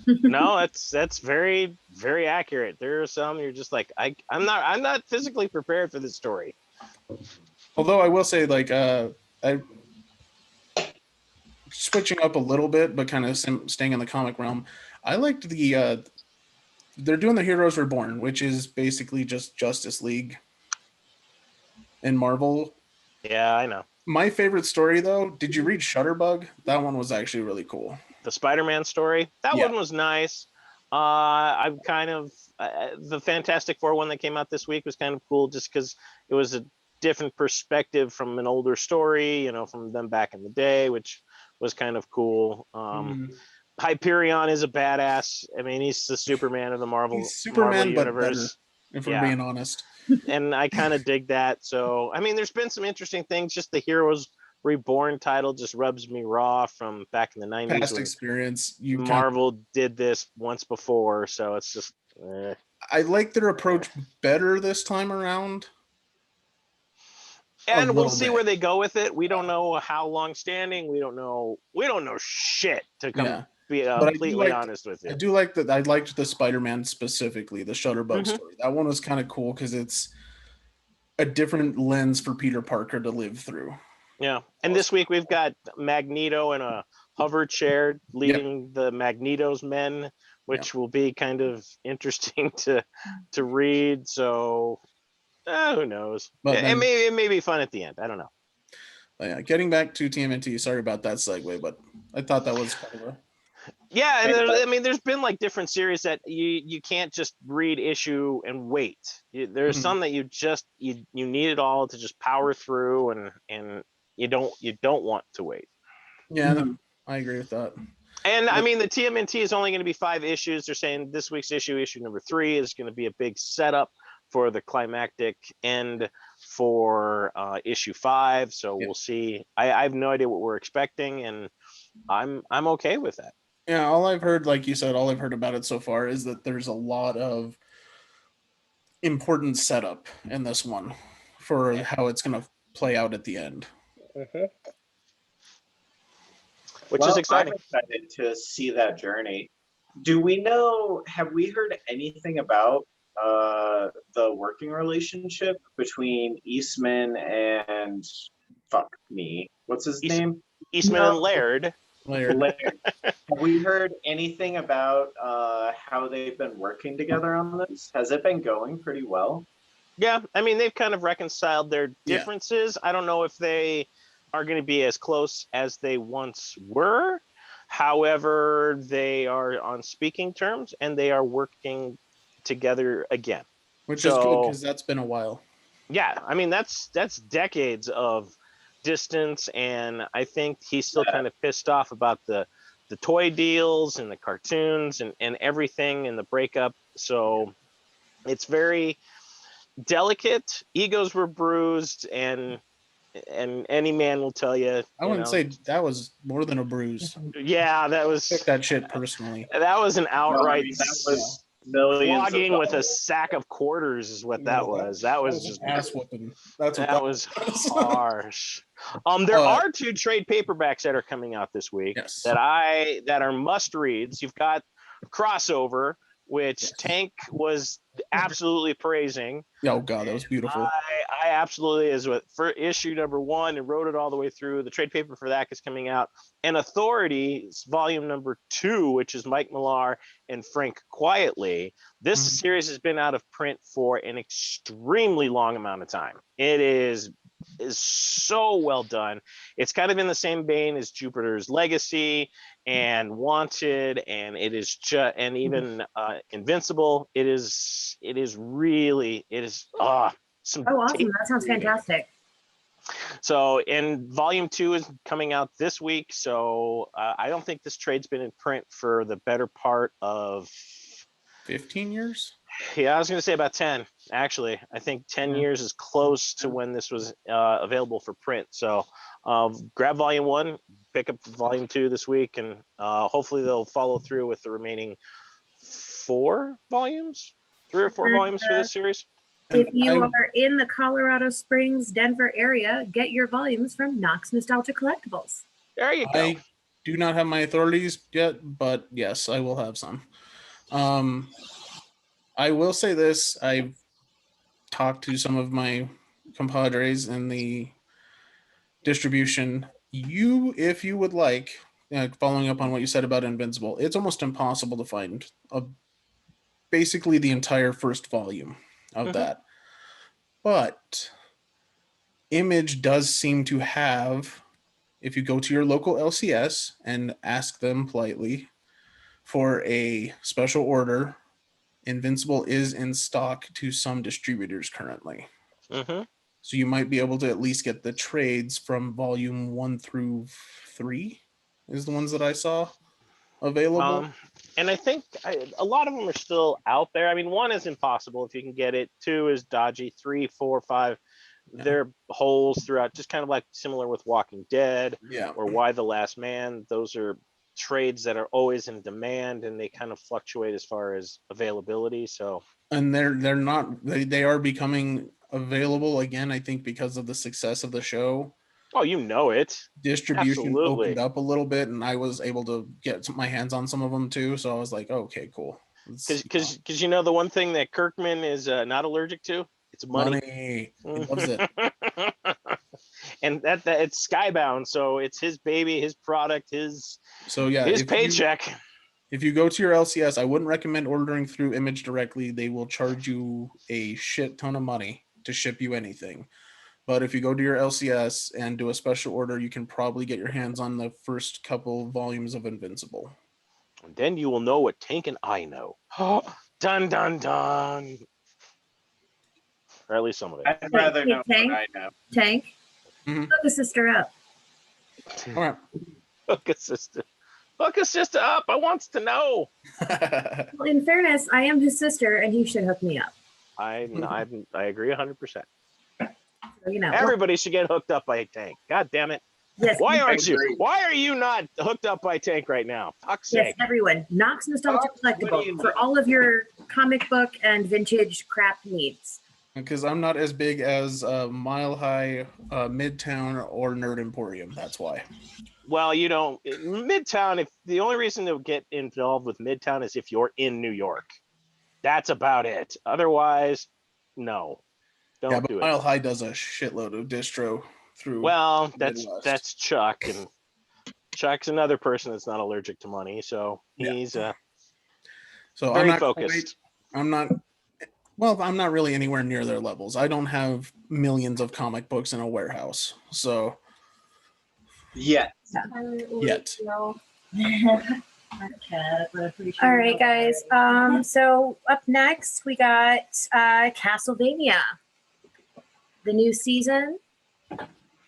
Speaker 2: no, that's very, very accurate. There are some you're just like, I'm not physically prepared for this story.
Speaker 5: Although I will say, like, I switching up a little bit, but kind of staying in the comic realm. I liked they're doing the Heroes Reborn, which is basically just Justice League in Marvel.
Speaker 2: Yeah, I know.
Speaker 5: My favorite story, though, did you read Shudder Bug? That one was actually really cool.
Speaker 2: The Spider-Man story, that
Speaker 5: Yeah.
Speaker 2: one was nice. I'm kind of the Fantastic Four one that came out this week was kind of cool, just because it was a different perspective from an older story, from them back in the day, which was kind of cool. Hyperion is a badass. I mean, he's the Superman of the Marvel
Speaker 5: Superman, but better,
Speaker 2: universe.
Speaker 5: if we're being honest.
Speaker 2: And I kind of dig that. So, I mean, there's been some interesting things. Just the Heroes Reborn title just rubs me raw from back in the 90s.
Speaker 5: Past experience.
Speaker 2: Marvel did this once before, so it's just.
Speaker 5: I like their approach better this time around.
Speaker 2: And we'll see where they go with it. We don't know how long standing. We don't know shit to come be completely honest with you.
Speaker 5: I do like that. I liked the Spider-Man specifically, the Shudder Bug story. That one was kind of cool because it's a different lens for Peter Parker to live through.
Speaker 2: Yeah. And this week we've got Magneto in a hover chair leading the Magneto's men, which will be kind of interesting to read. So who knows? But it may be fun at the end. I don't know.
Speaker 5: Yeah, getting back to TMNT, sorry about that segue, but I thought that was kind of a...
Speaker 2: Yeah, and there's been like different series that you can't just read issue and wait. There's some that you need it all to just power through, and you don't want to wait.
Speaker 5: Yeah, I agree with that.
Speaker 2: And I mean, the TMNT is only going to be 5 issues. They're saying this week's issue number 3, is going to be a big setup for the climactic end for issue 5. So we'll see. I have no idea what we're expecting, and I'm okay with that.
Speaker 5: Yeah, all I've heard, like you said, all I've heard about it so far is that there's a lot of important setup in this one for how it's going to play out at the end.
Speaker 2: Which is exciting.
Speaker 3: I'm excited to see that journey. Have we heard anything about the working relationship between Eastman and what's his name?
Speaker 2: Eastman and Laird.
Speaker 3: Have we heard anything about how they've been working together on this? Has it been going pretty well?
Speaker 2: Yeah, I mean, they've kind of reconciled their differences. I don't know if they are going to be as close as they once were. However, they are on speaking terms, and they are working together again.
Speaker 5: Which is good, because that's been a while.
Speaker 2: Yeah, I mean, that's decades of distance, and I think he's still kind of pissed off about the toy deals and the cartoons and everything and the breakup. So it's very delicate. Egos were bruised, and any man will tell you.
Speaker 5: I wouldn't say that was more than a bruise.
Speaker 2: Yeah, that was.
Speaker 5: I took that shit personally.
Speaker 2: That was an outright.
Speaker 3: That was
Speaker 2: flogging with a sack of quarters is what that was. That was just
Speaker 5: ass whooping. That's what
Speaker 2: that was harsh. There are 2 trade paperbacks that are coming out this week that are must reads. You've got Crossover, which Tank was absolutely praising.
Speaker 5: Oh god, that was beautiful.
Speaker 2: I absolutely is for issue number 1 and wrote it all the way through. The trade paper for that is coming out, and Authority volume number 2, which is Mike Millar and Frank Quietly. This series has been out of print for an extremely long amount of time. It is is so well done. It's kind of in the same vein as Jupiter's Legacy and Wanted, and it is just, and even Invincible. It is really some
Speaker 1: Oh, awesome.
Speaker 2: tasty
Speaker 1: That sounds
Speaker 2: reading.
Speaker 1: fantastic.
Speaker 2: So, and volume 2 is coming out this week. So I don't think this trade's been in print for the better part of
Speaker 5: 15 years.
Speaker 2: Yeah, I was going to say about 10, actually. I think 10 years is close to when this was available for print. So grab volume 1, pick up volume 2 this week, and hopefully they'll follow through with the remaining 4 volumes, 3 or 4 volumes for this series.
Speaker 1: If you are in the Colorado Springs, Denver area, get your volumes from Knox Nostalgia Collectibles.
Speaker 2: There you go.
Speaker 5: I do not have my authorities yet, but yes, I will have some. I will say this. I've talked to some of my compadres in the distribution. If you would like, following up on what you said about Invincible, it's almost impossible to find basically the entire first volume of that. But Image does seem to have, if you go to your local LCS and ask them politely for a special order, Invincible is in stock to some distributors currently. So you might be able to at least get the trades from volume 1 through 3 is the ones that I saw available.
Speaker 2: And I think a lot of them are still out there. I mean, 1 is impossible if you can get it. 2 is dodgy. 3, 4, 5, there are holes throughout, just kind of like similar with Walking Dead or Why the Last Man. Those are trades that are always in demand, and they kind of fluctuate as far as availability. So,
Speaker 5: and they are becoming available again, I think, because of the success of the show.
Speaker 2: Oh, you know it.
Speaker 5: Distribution opened up a little bit, and I was able to get my hands on some of them too. So I was like, okay, cool.
Speaker 2: Because you know the one thing that Kirkman is not allergic to, it's money.
Speaker 5: He loves it.
Speaker 2: And that it's Skybound, so it's his baby, his product, his paycheck.
Speaker 5: If you go to your LCS, I wouldn't recommend ordering through Image directly. They will charge you a shit ton of money to ship you anything. But if you go to your LCS and do a special order, you can probably get your hands on the first couple volumes of Invincible.
Speaker 2: And then you will know what Tank and I know. Dun, dun, dun. Or at least some of it.
Speaker 3: I'd rather know what I know.
Speaker 1: Tank, hook a sister up.
Speaker 5: All right.
Speaker 2: Hook a sister. Hook a sister up. I wants to know.
Speaker 1: Well, in fairness, I am his sister, and he should hook me up.
Speaker 2: I agree 100%.
Speaker 1: So, you know,
Speaker 2: everybody should get hooked up by a Tank. God damn it.
Speaker 1: Yes.
Speaker 2: Why aren't you? Why are you not hooked up by Tank right now? Fuck's sake.
Speaker 1: Yes, everyone. Knox Nostalgia Collectible for all of your comic book and vintage crap needs.
Speaker 5: Because I'm not as big as Mile High, Midtown, or Nerd Emporium. That's why.
Speaker 2: Well, you know, Midtown, if the only reason to get involved with Midtown is if you're in New York. That's about it. Otherwise, no. Don't do it.
Speaker 5: Mile High does a shitload of distro through.
Speaker 2: Well, that's Chuck, and Chuck's another person that's not allergic to money, so he's
Speaker 5: so
Speaker 2: very
Speaker 5: I'm not
Speaker 2: focused.
Speaker 5: I'm not really anywhere near their levels. I don't have millions of comic books in a warehouse, so
Speaker 3: yet.
Speaker 1: All right, guys. So up next we got Castlevania, the new season.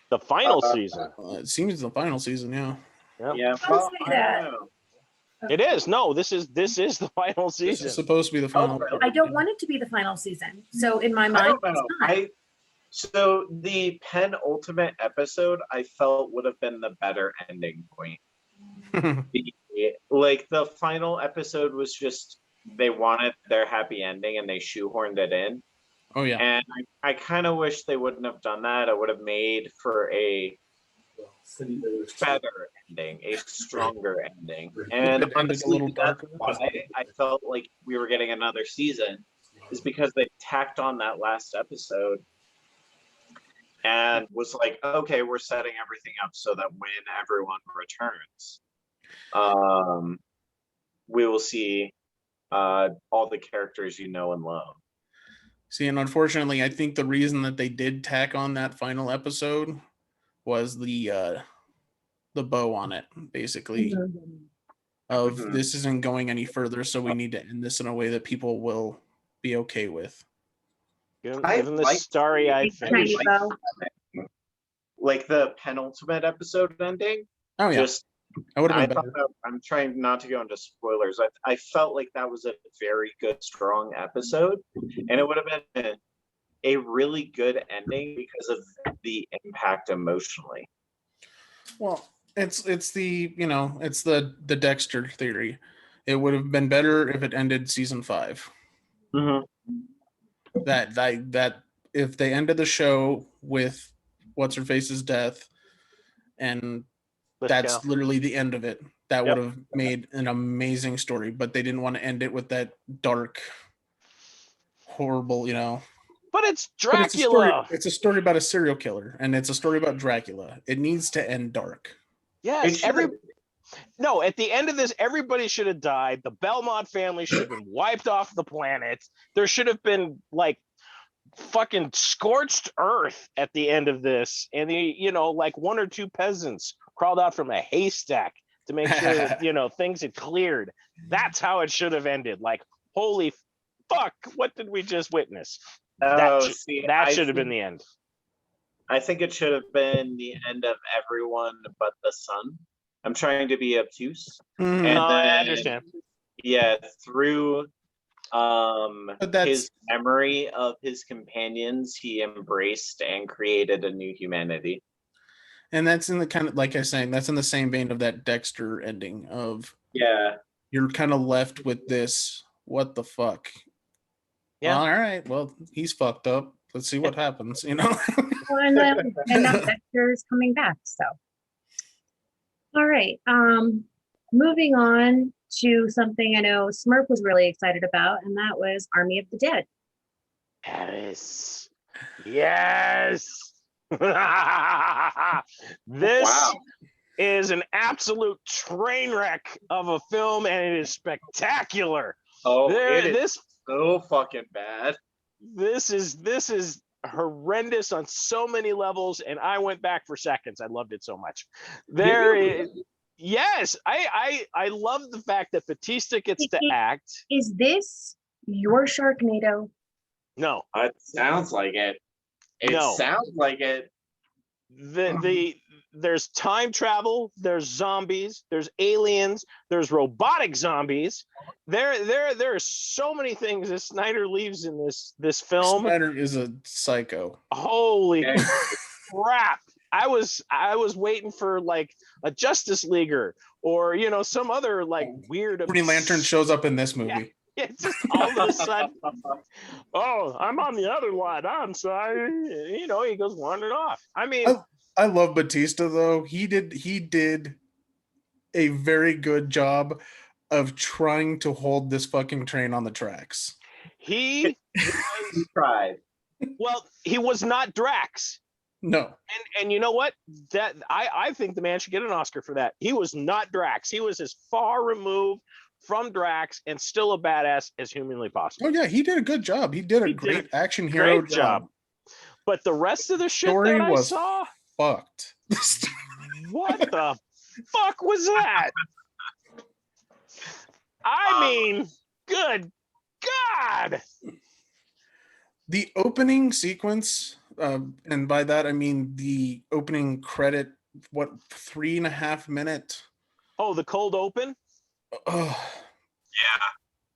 Speaker 2: The final season.
Speaker 5: It seems the final season, yeah.
Speaker 2: Yep.
Speaker 3: Yeah.
Speaker 1: Don't say that.
Speaker 2: It is. No, this is the final season.
Speaker 5: This is supposed to be the final.
Speaker 1: I don't want it to be the final season. So in my mind,
Speaker 3: I don't know. So the penultimate episode I felt would have been the better ending point. Like the final episode was just they wanted their happy ending and they shoehorned it in.
Speaker 5: Oh yeah.
Speaker 3: And I kind of wish they wouldn't have done that. It would have made for a better ending, a stronger ending. And honestly, that's why I felt like we were getting another season, is because they tacked on that last episode and was like, okay, we're setting everything up so that when everyone returns, we will see all the characters you know and love.
Speaker 5: See, and unfortunately, I think the reason that they did tack on that final episode was the bow on it, basically, of
Speaker 3: Mhm.
Speaker 5: this isn't going any further, so we need to end this in a way that people will be okay with.
Speaker 2: Give
Speaker 3: I
Speaker 2: him the
Speaker 3: like-
Speaker 2: starry-eyed
Speaker 1: Big tiny
Speaker 2: finish.
Speaker 1: bow.
Speaker 3: Like the penultimate episode ending.
Speaker 5: Oh yeah,
Speaker 3: Just
Speaker 5: that would have
Speaker 3: I
Speaker 5: been
Speaker 3: thought
Speaker 5: better.
Speaker 3: that, I'm trying not to go into spoilers. I felt like that was a very good, strong episode, and it would have been a really good ending because of the impact emotionally.
Speaker 5: Well, it's the it's the Dexter theory. It would have been better if it ended season 5. That if they ended the show with what's her face's death, and that's
Speaker 2: Lithgow.
Speaker 5: literally the end of it, that
Speaker 2: Yep.
Speaker 5: would have made an amazing story. But they didn't want to end it with that dark, horrible,
Speaker 2: But it's
Speaker 5: But
Speaker 2: Dracula.
Speaker 5: it's a story about a serial killer, and it's a story about Dracula. It needs to end dark.
Speaker 2: Yes,
Speaker 3: should-
Speaker 2: no, at the end of this, everybody should have died. The Belmont family should have been wiped off the planet. There should have been like fucking scorched earth at the end of this. And like 1 or 2 peasants crawled out from a haystack to make sure, things had cleared. That's how it should have ended. Like, holy fuck, what did we just witness? That should have been the end.
Speaker 3: I think it should have been the end of everyone but the son. I'm trying to be obtuse.
Speaker 5: Mhm.
Speaker 3: And
Speaker 2: I
Speaker 3: then,
Speaker 2: understand.
Speaker 3: Yeah, through
Speaker 5: But that's-
Speaker 3: his memory of his companions, he embraced and created a new humanity.
Speaker 5: And that's in the kind of, like I was saying, that's in the same vein of that Dexter ending of
Speaker 3: Yeah.
Speaker 5: you're kind of left with this, what the fuck?
Speaker 2: Yeah.
Speaker 5: Well, all right. Well, he's fucked up. Let's see what happens,
Speaker 1: Well, and now Dexter is coming back. So, all right. Moving on to something I know Smurf was really excited about, and that was Army of the Dead.
Speaker 2: Yes. This
Speaker 3: Wow.
Speaker 2: is an absolute train wreck of a film, and it is spectacular.
Speaker 3: Oh,
Speaker 2: There-
Speaker 3: it is
Speaker 2: this
Speaker 3: so fucking bad.
Speaker 2: this is horrendous on so many levels, and I went back for seconds. I loved it so much. Yes, I love the fact that Batista gets to act.
Speaker 1: Is this your Sharknado?
Speaker 2: No,
Speaker 3: It sounds like it. It
Speaker 2: No.
Speaker 3: sounds like it.
Speaker 2: There's time travel, there's zombies, there's aliens, there's robotic zombies. There are so many things that Snyder leaves in this film.
Speaker 5: Snyder is a psycho.
Speaker 2: Holy
Speaker 3: Yeah.
Speaker 2: crap. I was waiting for like a Justice Leaguer or some other like weird
Speaker 5: Green Lantern shows up in this movie.
Speaker 2: It's just all of a sudden, oh, I'm on the other line. I'm sorry. He goes wandering off. I mean,
Speaker 5: I love Batista though. He did a very good job of trying to hold this fucking train on the tracks.
Speaker 2: he
Speaker 3: Tried.
Speaker 2: he was not Drax.
Speaker 5: No.
Speaker 2: And you know what? That I think the man should get an Oscar for that. He was not Drax. He was as far removed from Drax and still a badass as humanly possible.
Speaker 5: Oh yeah, he did a good job. He did a great action hero
Speaker 2: Great job. But the rest of the shit
Speaker 5: Story
Speaker 2: that I
Speaker 5: was
Speaker 2: saw,
Speaker 5: fucked.
Speaker 2: what the fuck was that? I mean, good God.
Speaker 5: The opening sequence, and by that I mean the opening credit, 3.5 minute?
Speaker 2: Oh, the cold open?
Speaker 5: Yeah.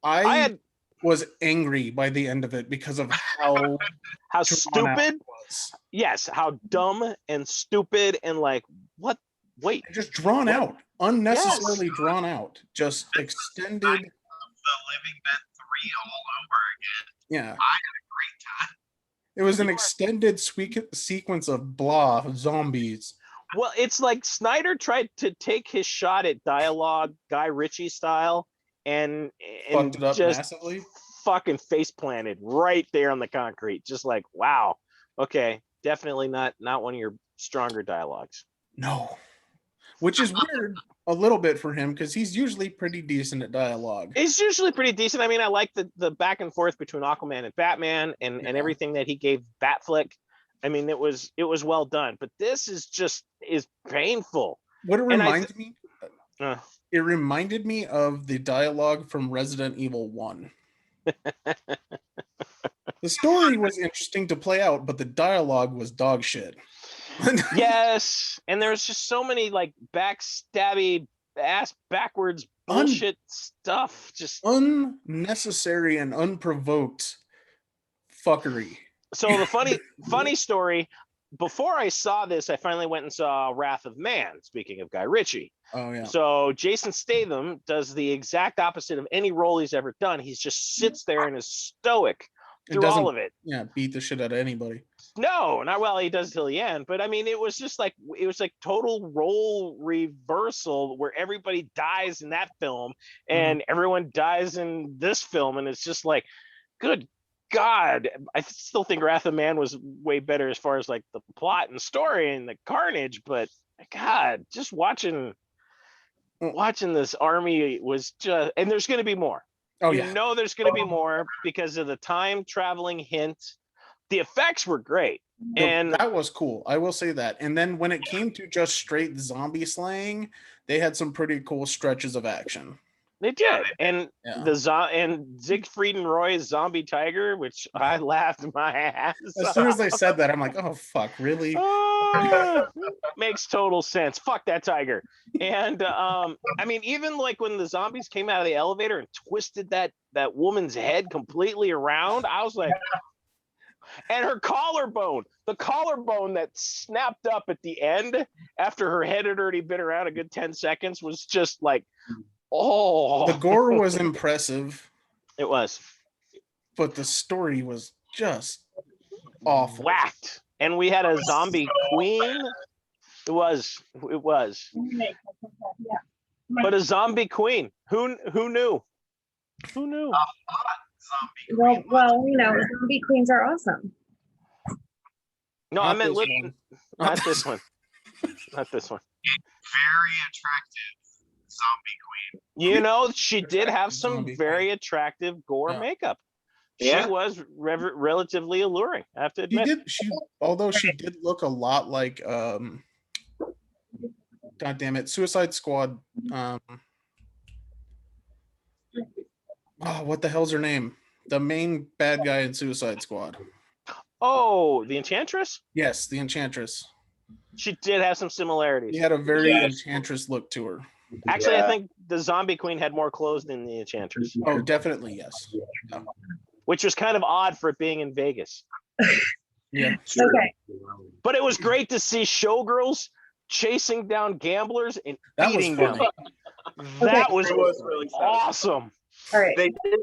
Speaker 2: I
Speaker 5: was angry by the end of it because of how
Speaker 2: how
Speaker 5: drawn out
Speaker 2: stupid.
Speaker 5: it was.
Speaker 2: Yes, how dumb and stupid and like, what? Wait.
Speaker 5: Just drawn out, unnecessarily drawn out, just extended.
Speaker 3: The Living Dead 3 all over again.
Speaker 5: Yeah,
Speaker 3: I had a great time.
Speaker 5: it was an extended sequence of blah zombies.
Speaker 2: Well, it's like Snyder tried to take his shot at dialogue, Guy Ritchie style, and
Speaker 5: Fucked it up
Speaker 2: just
Speaker 5: massively.
Speaker 2: fucking face planted right there on the concrete. Just like, wow, okay, definitely not one of your stronger dialogues.
Speaker 5: No, which is weird a little bit for him because he's usually pretty decent at dialogue.
Speaker 2: It's usually pretty decent. I mean, I like the back and forth between Aquaman and Batman and everything that he gave Batfleck. I mean, it was well done, but this is painful.
Speaker 5: What it reminds me,
Speaker 2: Uh,
Speaker 5: it reminded me of the dialogue from Resident Evil 1. The story was interesting to play out, but the dialogue was dog shit.
Speaker 2: yes, and there's just so many like backstabby ass backwards bullshit stuff, just
Speaker 5: unnecessary and unprovoked fuckery.
Speaker 2: So the funny story, before I saw this, I finally went and saw Wrath of Man, speaking of Guy Ritchie.
Speaker 5: Oh yeah.
Speaker 2: So Jason Statham does the exact opposite of any role he's ever done. He just sits there and is stoic through all of it.
Speaker 5: Yeah, beat the shit out of anybody.
Speaker 2: No, not well. He does till the end, but I mean, it was like total role reversal where everybody dies in that film and everyone dies in this film, and it's just like, good God. I still think Wrath of Man was way better as far as like the plot and story and the carnage, but God, just watching this army was just, and there's going to be more.
Speaker 5: Oh
Speaker 2: yeah, there's going to be more because of the time traveling hint. The effects were great, and
Speaker 5: that was cool. I will say that. And then when it came to just straight zombie slaying, they had some pretty cool stretches of action.
Speaker 2: They did, and and Siegfried and Roy's zombie tiger, which I laughed my ass.
Speaker 5: As soon as they said that, I'm like, oh fuck, really?
Speaker 2: Makes total sense. Fuck that tiger. And I mean, even like when the zombies came out of the elevator and twisted that woman's head completely around, I was like. And her collarbone, the collarbone that snapped up at the end after her head had already been around a good 10 seconds was just like, oh.
Speaker 5: The gore was impressive.
Speaker 2: It was.
Speaker 5: But the story was just awful.
Speaker 2: Whacked. And we had a zombie queen. It was. But a zombie queen. Who knew? Who knew?
Speaker 1: Well, zombie queens are awesome.
Speaker 2: No, I meant not this one. Not this one.
Speaker 3: Very attractive zombie queen.
Speaker 2: She did have some very attractive gore makeup. She was relatively alluring, I have to admit.
Speaker 5: Although she did look a lot like God damn it, Suicide Squad. What the hell's her name? The main bad guy in Suicide Squad.
Speaker 2: Oh, the Enchantress?
Speaker 5: Yes, the Enchantress.
Speaker 2: She did have some similarities.
Speaker 5: She had a very Enchantress look to her.
Speaker 2: Actually, I think the zombie queen had more clothes than the Enchantress.
Speaker 5: Oh, definitely, yes. Yeah.
Speaker 2: Which was kind of odd for it being in Vegas.
Speaker 5: Yeah.
Speaker 1: Okay.
Speaker 2: But it was great to see showgirls chasing down gamblers and eating them. That was really awesome.
Speaker 1: All right.
Speaker 3: They did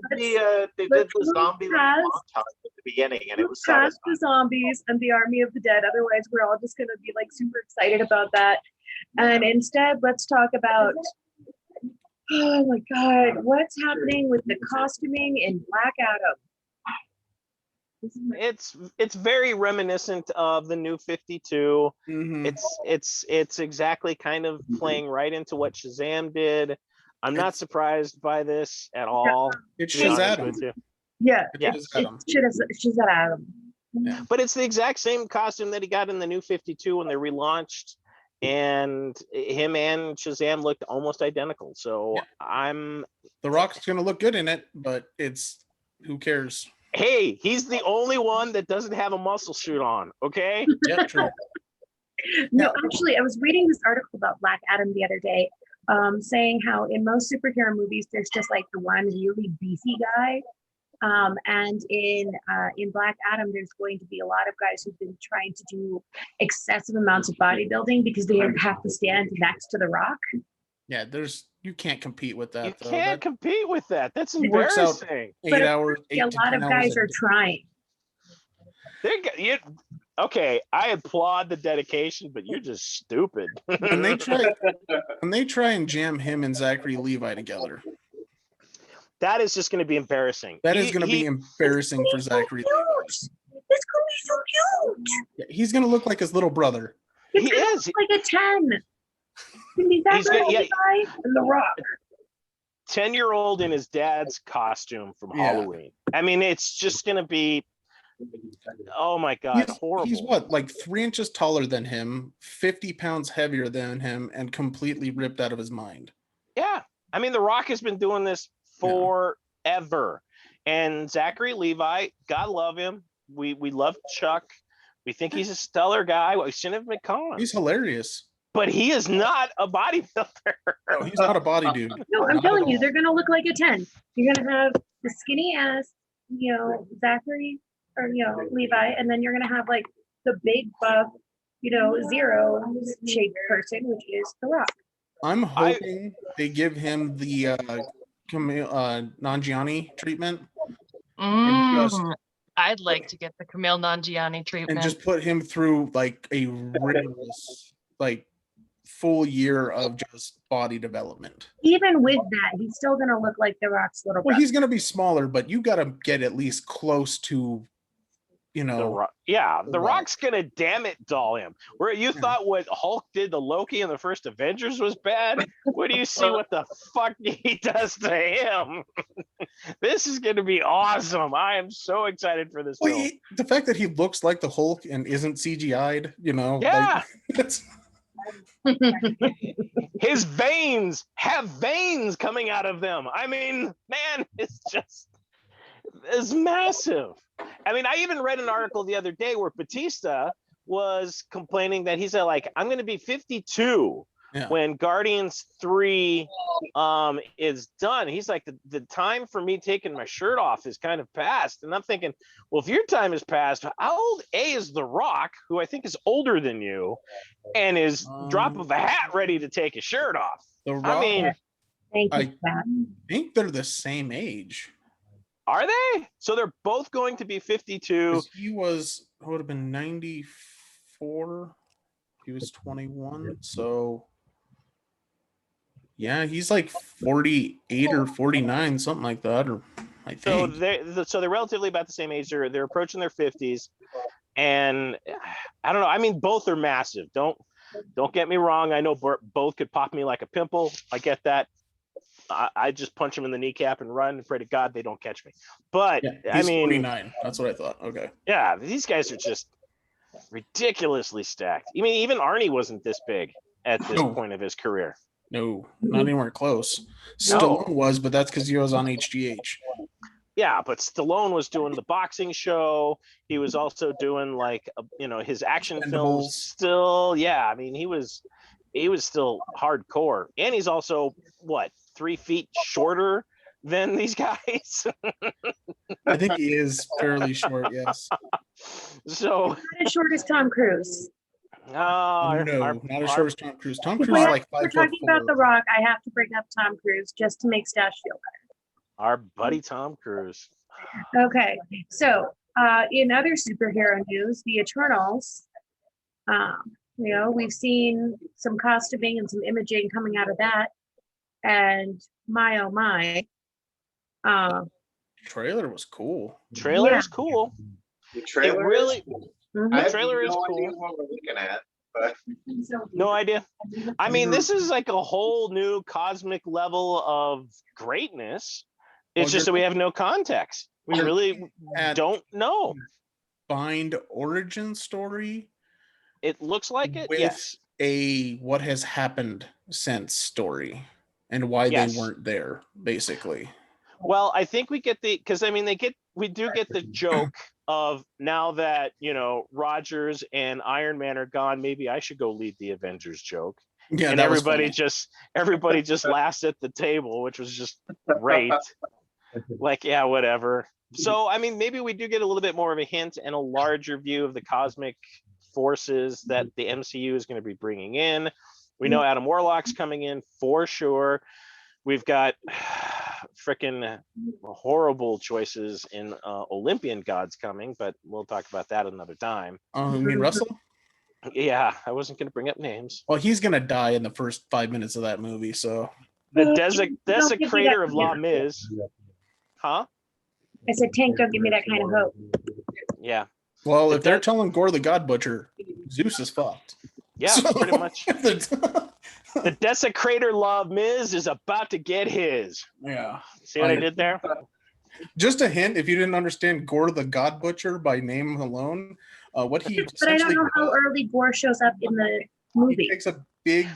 Speaker 3: the zombie montage at the beginning, and it was
Speaker 1: past the zombies and the army of the dead. Otherwise, we're all just going to be like super excited about that. And instead, let's talk about, oh my God, what's happening with the costuming in Black Adam?
Speaker 2: It's very reminiscent of the New 52.
Speaker 5: Mm-hmm.
Speaker 2: It's exactly kind of playing right into what Shazam did. I'm not surprised by this at all.
Speaker 5: It's Shaz-Adam.
Speaker 1: Yeah.
Speaker 5: It's
Speaker 1: Shaz-Adam.
Speaker 5: Yeah.
Speaker 2: But it's the exact same costume that he got in the New 52 when they relaunched, and him and Shazam looked almost identical. So The
Speaker 5: Rock's gonna look good in it, but who cares?
Speaker 2: Hey, he's the only one that doesn't have a muscle suit on. Okay.
Speaker 5: Yeah, true.
Speaker 1: No, actually, I was reading this article about Black Adam the other day. Saying how in most superhero movies there's just like the one really beefy guy, and in Black Adam there's going to be a lot of guys who've been trying to do excessive amounts of bodybuilding because they have to stand next to The Rock.
Speaker 5: Yeah, you can't compete with that.
Speaker 2: You can't compete with that. That's embarrassing.
Speaker 5: Works out 8 hours.
Speaker 1: A lot of guys are trying.
Speaker 2: Okay, I applaud the dedication, but you're just stupid.
Speaker 5: When they try and jam him and Zachary Levi together,
Speaker 2: that is just going to be embarrassing.
Speaker 5: That is going to be embarrassing for Zachary Levi.
Speaker 1: It's going to be so cute.
Speaker 5: Yeah, he's going to look like his little brother.
Speaker 2: He is
Speaker 1: like a 10. He's Zachary
Speaker 2: yeah.
Speaker 1: Levi and The Rock.
Speaker 2: 10-year-old in his dad's costume from
Speaker 5: Yeah.
Speaker 2: Halloween. I mean, it's just gonna be, oh my God, horrible.
Speaker 5: He's what, like 3 inches taller than him, 50 pounds heavier than him, and completely ripped out of his mind.
Speaker 2: Yeah. I mean, The Rock has been doing this forever. And Zachary Levi, God love him. We love Chuck. We think he's a stellar guy. We shouldn't have been calling.
Speaker 5: He's hilarious.
Speaker 2: But he is not a bodybuilder.
Speaker 5: No, he's not a body dude.
Speaker 1: No, I'm
Speaker 5: Not
Speaker 1: telling
Speaker 5: at
Speaker 1: you,
Speaker 5: all.
Speaker 1: they're gonna look like a 10. You're gonna have the skinny ass, Zachary or Levi, and then you're gonna have like the big buff, zero shaped person, which is The Rock.
Speaker 5: I'm hoping they give him the Nanjiani treatment
Speaker 4: I'd like to get the Camille Nanjiani treatment.
Speaker 5: and just put him through like a rigorous, like full year of just body development.
Speaker 1: Even with that, he's still gonna look like The Rock's little
Speaker 5: Well,
Speaker 1: brother.
Speaker 5: he's gonna be smaller, but you gotta get at least close to,
Speaker 2: The Rock. Yeah, The Rock's gonna damn it doll him. Where you thought what Hulk did to Loki in the first Avengers was bad, where do you see what the fuck he does to him? This is gonna be awesome. I am so excited for this film.
Speaker 5: The fact that he looks like the Hulk and isn't CGI'd,
Speaker 2: Yeah.
Speaker 5: that's
Speaker 2: His veins have veins coming out of them. I mean, man, it's massive. I mean, I even read an article the other day where Batista was complaining that he's like, I'm going to be 52 when Guardians 3 is done. He's like, the time for me taking my shirt off is kind of past. And I'm thinking, well, if your time is past, how old is The Rock, who I think is older than you, and is drop of a hat ready to take his shirt off?
Speaker 5: The Rock.
Speaker 2: I mean,
Speaker 1: Thank you,
Speaker 5: I
Speaker 1: Matt.
Speaker 5: think they're the same age.
Speaker 2: are they? So they're both going to be 52.
Speaker 5: 'Cause he would have been 94. He was 21. So yeah, he's like 48 or 49, something like that. Or I
Speaker 2: So
Speaker 5: think.
Speaker 2: they're relatively about the same age. They're approaching their 50s, and I don't know. I mean, both are massive. Don't get me wrong. I know both could pop me like a pimple. I get that. I just punch them in the kneecap and run and pray to God they don't catch me. But
Speaker 5: Yeah,
Speaker 2: I
Speaker 5: he's
Speaker 2: mean,
Speaker 5: 49. That's what I thought. Okay.
Speaker 2: yeah, these guys are just ridiculously stacked. I mean, even Arnie wasn't this big at this point of his career.
Speaker 5: No, not anywhere close.
Speaker 2: No.
Speaker 5: Stallone was, but that's because he was on HGH.
Speaker 2: Yeah, but Stallone was doing the boxing show. He was also doing like his action films.
Speaker 5: Expendables.
Speaker 2: Still, yeah. I mean, he was still hardcore, and he's also 3 feet shorter than these guys.
Speaker 5: I think he is fairly short. Yes.
Speaker 2: So
Speaker 1: Not as short as Tom Cruise.
Speaker 5: Not as short as Tom Cruise. Tom Cruise is like
Speaker 1: We're
Speaker 5: 5'4".
Speaker 1: talking about The Rock. I have to bring up Tom Cruise just to make Stash feel
Speaker 2: our buddy Tom Cruise.
Speaker 1: better. Okay, so in other superhero news, the Eternals. We've seen some costuming and some imaging coming out of that, and my oh my,
Speaker 5: Trailer was cool.
Speaker 2: Trailer
Speaker 1: Yeah.
Speaker 2: is cool.
Speaker 3: The trailer
Speaker 2: really-
Speaker 1: mhm.
Speaker 3: I have
Speaker 2: trailer is
Speaker 3: no
Speaker 2: cool.
Speaker 3: idea what we're looking at, but
Speaker 2: No idea. I mean, this is like a whole new cosmic level of greatness. It's
Speaker 5: Well,
Speaker 2: just that we have no context. We
Speaker 5: you're
Speaker 2: really
Speaker 5: at-
Speaker 2: don't know.
Speaker 5: Find origin story
Speaker 2: It looks like it.
Speaker 5: with
Speaker 2: Yes.
Speaker 5: a what has happened since story and why
Speaker 2: Yes.
Speaker 5: they weren't there, basically.
Speaker 2: Well, I think we get because I mean we do get the joke of now that Rogers and Iron Man are gone, maybe I should go lead the Avengers joke.
Speaker 5: Yeah,
Speaker 2: And
Speaker 5: that was
Speaker 2: everybody
Speaker 5: funny.
Speaker 2: just laughs at the table, which was just great. Like, yeah, whatever. So I mean, maybe we do get a little bit more of a hint and a larger view of the cosmic forces that the MCU is going to be bringing in. We know Adam Warlock's coming in for sure. We've got freaking horrible choices in Olympian gods coming, but we'll talk about that another time.
Speaker 5: You mean Russell?
Speaker 2: Yeah, I wasn't going to bring up names.
Speaker 5: Well, he's gonna die in the first 5 minutes of that movie. So
Speaker 2: The
Speaker 1: Don't give me
Speaker 2: desecrator
Speaker 1: that
Speaker 2: of La
Speaker 1: kind
Speaker 2: Miz. Huh?
Speaker 1: I said, Tank, don't give me that kind of hope.
Speaker 2: Yeah.
Speaker 5: well,
Speaker 2: It
Speaker 5: if they're
Speaker 2: does-
Speaker 5: telling Gore the God Butcher, Zeus is fucked.
Speaker 2: Yeah,
Speaker 5: So-
Speaker 2: pretty much. The desecrator love Miz is about to get his.
Speaker 5: Yeah.
Speaker 2: See what I did there?
Speaker 5: Just a hint, if you didn't understand Gore the God Butcher by name alone, what he
Speaker 1: But I don't
Speaker 5: essentially
Speaker 1: know how early Gore shows up in the
Speaker 5: he
Speaker 1: movie.
Speaker 5: takes a big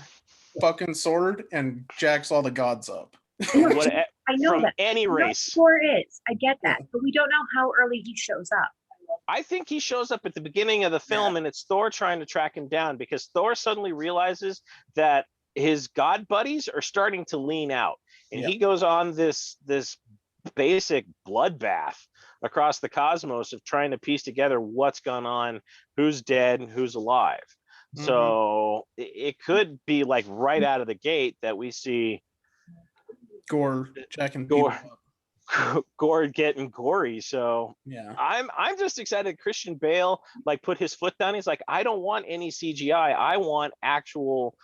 Speaker 5: fucking sword and jacks all the gods up.
Speaker 2: What,
Speaker 1: I know
Speaker 2: from
Speaker 1: that.
Speaker 2: any
Speaker 1: I know
Speaker 2: race.
Speaker 1: who Gore is. I get that, but we don't know how early he shows up.
Speaker 2: I think he shows up at the beginning of the film and it's Thor trying to track him down because Thor suddenly realizes that his god buddies are starting to lean out. And he goes on this basic bloodbath across the cosmos of trying to piece together what's gone on, who's dead and who's alive. So it could be like right out of the gate that we see
Speaker 5: Gore jacking
Speaker 2: Gore.
Speaker 5: people up.
Speaker 2: Gore getting gory. So
Speaker 5: Yeah.
Speaker 2: I'm just excited Christian Bale like put his foot down. He's like, I don't want any CGI. I want actual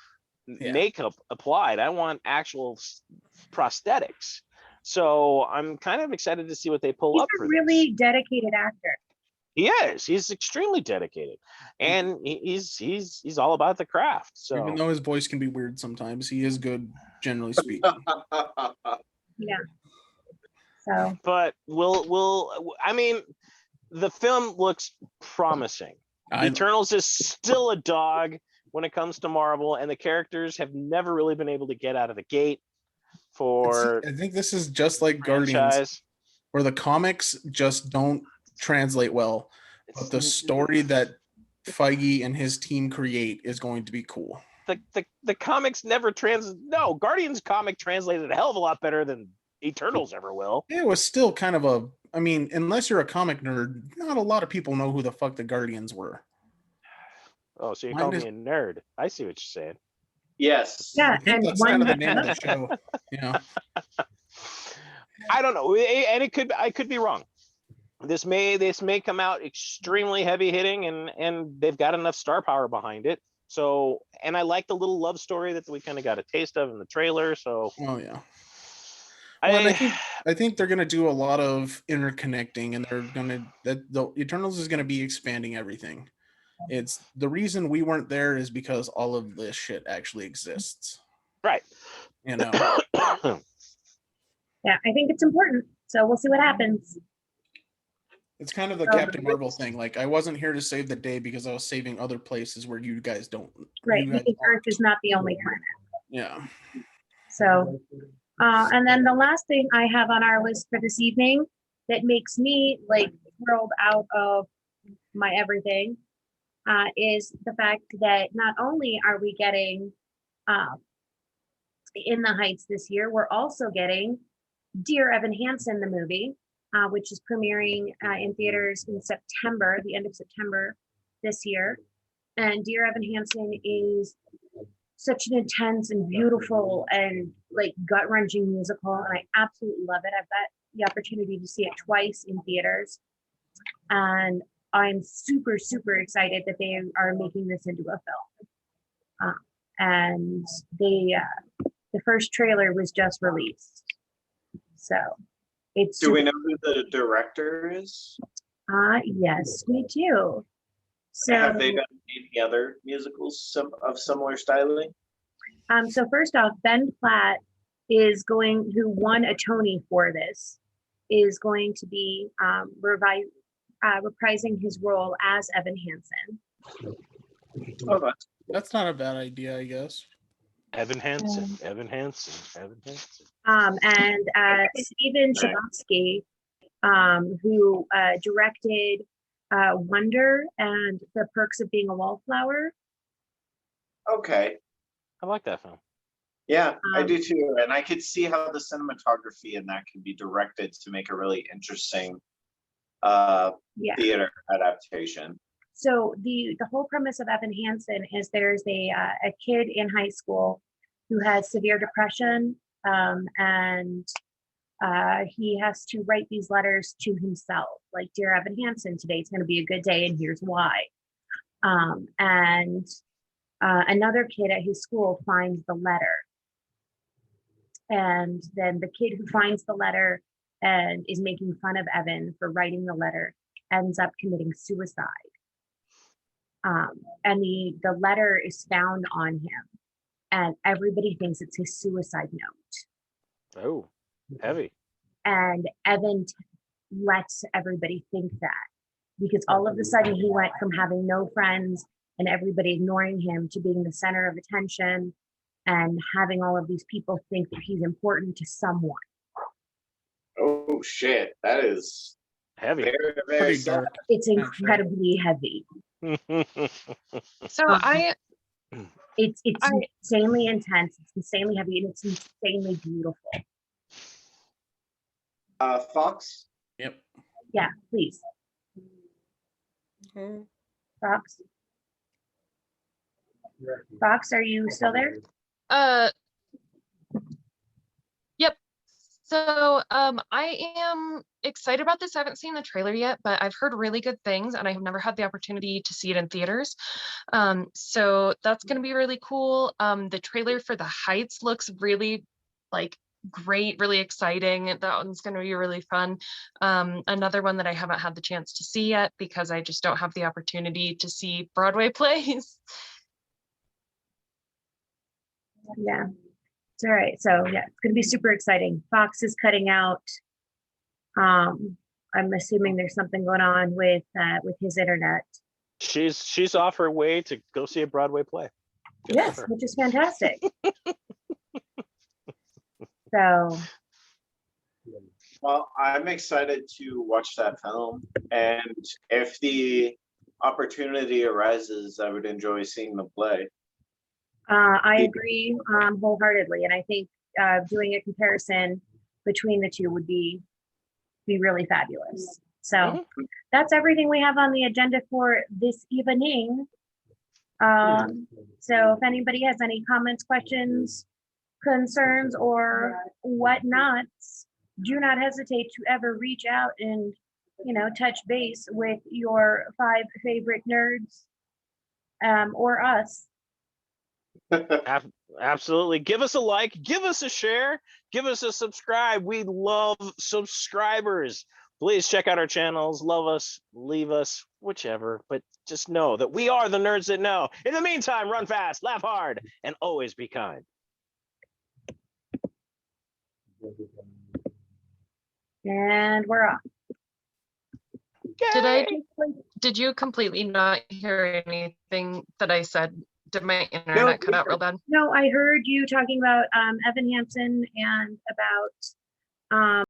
Speaker 2: makeup applied. I want actual prosthetics. So I'm kind of excited to see what they pull
Speaker 1: He's
Speaker 2: up
Speaker 1: a
Speaker 2: for
Speaker 1: really
Speaker 2: this.
Speaker 1: dedicated actor.
Speaker 2: He is. He's extremely dedicated, and he's all about the craft. So
Speaker 5: Even though his voice can be weird sometimes, he is good, generally speaking.
Speaker 1: Yeah. So
Speaker 2: but I mean, the film looks promising. Eternals is still a dog when it comes to Marvel, and the characters have never really been able to get out of the gate for
Speaker 5: I think this is just like
Speaker 2: franchise.
Speaker 5: Guardians, where the comics just don't translate well, but the story that Feige and his team create is going to be cool.
Speaker 2: The comics never Guardians comic translated a hell of a lot better than Eternals ever will.
Speaker 5: It was still kind of I mean, unless you're a comic nerd, not a lot of people know who the fuck the Guardians were.
Speaker 2: Oh, so you call me a nerd. I see what you're saying.
Speaker 3: Yes.
Speaker 1: yeah,
Speaker 5: I think
Speaker 1: and
Speaker 5: that's kind of the name of the show. Yeah.
Speaker 2: I don't know, and I could be wrong. This may come out extremely heavy hitting, and they've got enough star power behind it. So, and I like the little love story that we kind of got a taste of in the trailer. So,
Speaker 5: Oh yeah. Well, I think they're gonna do a lot of interconnecting, and the Eternals is gonna be expanding everything. It's the reason we weren't there is because all of this shit actually exists.
Speaker 2: Right.
Speaker 5: You know.
Speaker 1: yeah, I think it's important. So we'll see what happens.
Speaker 5: It's kind of the Captain Marvel thing. Like, I wasn't here to save the day because I was saving other places where you guys don't.
Speaker 1: Right,
Speaker 5: you guys
Speaker 1: because Earth
Speaker 5: aren't.
Speaker 1: is not the only planet.
Speaker 5: Yeah.
Speaker 1: So, and then the last thing I have on our list for this evening that makes me like thrilled out of my everything is the fact that not only are we getting In the Heights this year, we're also getting Dear Evan Hansen, the movie, which is premiering in theaters in September, the end of September this year. And Dear Evan Hansen is such an intense and beautiful and like gut-wrenching musical, and I absolutely love it. I've got the opportunity to see it twice in theaters, and I'm super, super excited that they are making this into a film. And the first trailer was just released, so it's.
Speaker 3: Do we know who the director is?
Speaker 1: Yes, we do. So
Speaker 3: have they done any other musicals of similar styling?
Speaker 1: So first off, Ben Platt who won a Tony for this, is going to be reprising his role as Evan Hansen.
Speaker 3: Oh,
Speaker 5: That's not a bad idea, I guess.
Speaker 2: Evan Hansen.
Speaker 1: And Steven Chbosky, who directed Wonder and The Perks of Being a Wallflower.
Speaker 3: okay.
Speaker 2: I like that film.
Speaker 3: Yeah, I do too. And I could see how the cinematography in that can be directed to make a really interesting theater adaptation.
Speaker 1: So the whole premise of Evan Hansen is there's a kid in high school who has severe depression, and he has to write these letters to himself, like, Dear Evan Hansen, today's going to be a good day, and here's why. And another kid at his school finds the letter. And then the kid who finds the letter and is making fun of Evan for writing the letter ends up committing suicide. And the letter is found on him, and everybody thinks it's his suicide note.
Speaker 2: Oh, heavy.
Speaker 1: And Evan lets everybody think that, because all of a sudden he went from having no friends and everybody ignoring him to being the center of attention and having all of these people think that he's important to someone.
Speaker 3: Oh shit, that is
Speaker 2: Heavy.
Speaker 3: very, very
Speaker 5: Pretty
Speaker 3: sad.
Speaker 5: dark.
Speaker 1: It's incredibly heavy.
Speaker 4: So
Speaker 1: It's
Speaker 4: I-
Speaker 1: insanely intense. It's insanely heavy, and it's insanely beautiful.
Speaker 3: Fox?
Speaker 5: Yep.
Speaker 1: Yeah, please, Fox. Fox, are you still there?
Speaker 4: Yep. So I am excited about this. I haven't seen the trailer yet, but I've heard really good things, and I have never had the opportunity to see it in theaters. So that's going to be really cool. The trailer for The Heights looks really like great, really exciting. That one's going to be really fun. Another one that I haven't had the chance to see yet because I just don't have the opportunity to see Broadway plays.
Speaker 1: Yeah, it's all right. So yeah, it's gonna be super exciting. Fox is cutting out. I'm assuming there's something going on with his internet.
Speaker 2: She's off her way to go see a Broadway play. Good for
Speaker 1: Yes,
Speaker 2: her.
Speaker 1: which is fantastic. So
Speaker 3: Well, I'm excited to watch that film, and if the opportunity arises, I would enjoy seeing the play.
Speaker 1: I agree wholeheartedly, and I think doing a comparison between the two would be really fabulous. So that's everything we have on the agenda for this evening. So if anybody has any comments, questions, concerns, or whatnot, do not hesitate to ever reach out and touch base with your 5 favorite nerds, or us.
Speaker 2: Absolutely. Give us a like, give us a share, give us a subscribe. We love subscribers. Please check out our channels. Love us, leave us, whichever. But just know that we are the nerds that know. In the meantime, run fast, laugh hard, and always be kind.
Speaker 1: And we're off.
Speaker 4: Did you completely not hear anything that I said? Did my internet cut out real bad?
Speaker 1: No, I heard you talking about Evan Hansen and about